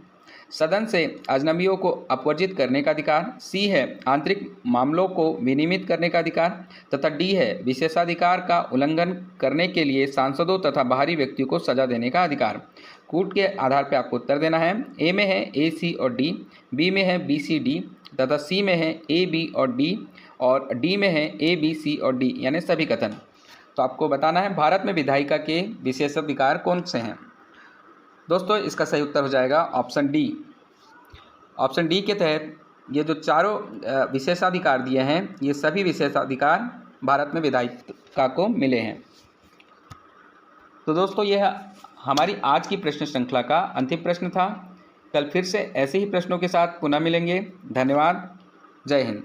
सदन से अजनबियों को अपवर्जित करने का अधिकार। सी है, आंतरिक मामलों को विनियमित करने का अधिकार। तथा डी है, विशेषाधिकार का उल्लंघन करने के लिए सांसदों तथा बाहरी व्यक्तियों को सजा देने का अधिकार। कूट के आधार पर आपको उत्तर देना है। ए में है ए, सी और डी, बी में है बी, सी, डी तथा सी में है ए, बी और डी, और डी में है ए, बी, सी और डी, यानी सभी कथन। तो आपको बताना है भारत में विधायिका के विशेषाधिकार कौन से हैं। दोस्तों, इसका सही उत्तर हो जाएगा ऑप्शन डी। ऑप्शन डी के तहत ये जो चारों विशेषाधिकार दिए हैं, ये सभी विशेषाधिकार भारत में विधायिका को मिले हैं। तो दोस्तों, यह हमारी आज की प्रश्न श्रृंखला का अंतिम प्रश्न था। कल फिर से ऐसे ही प्रश्नों के साथ पुनः मिलेंगे। धन्यवाद। जय हिंद।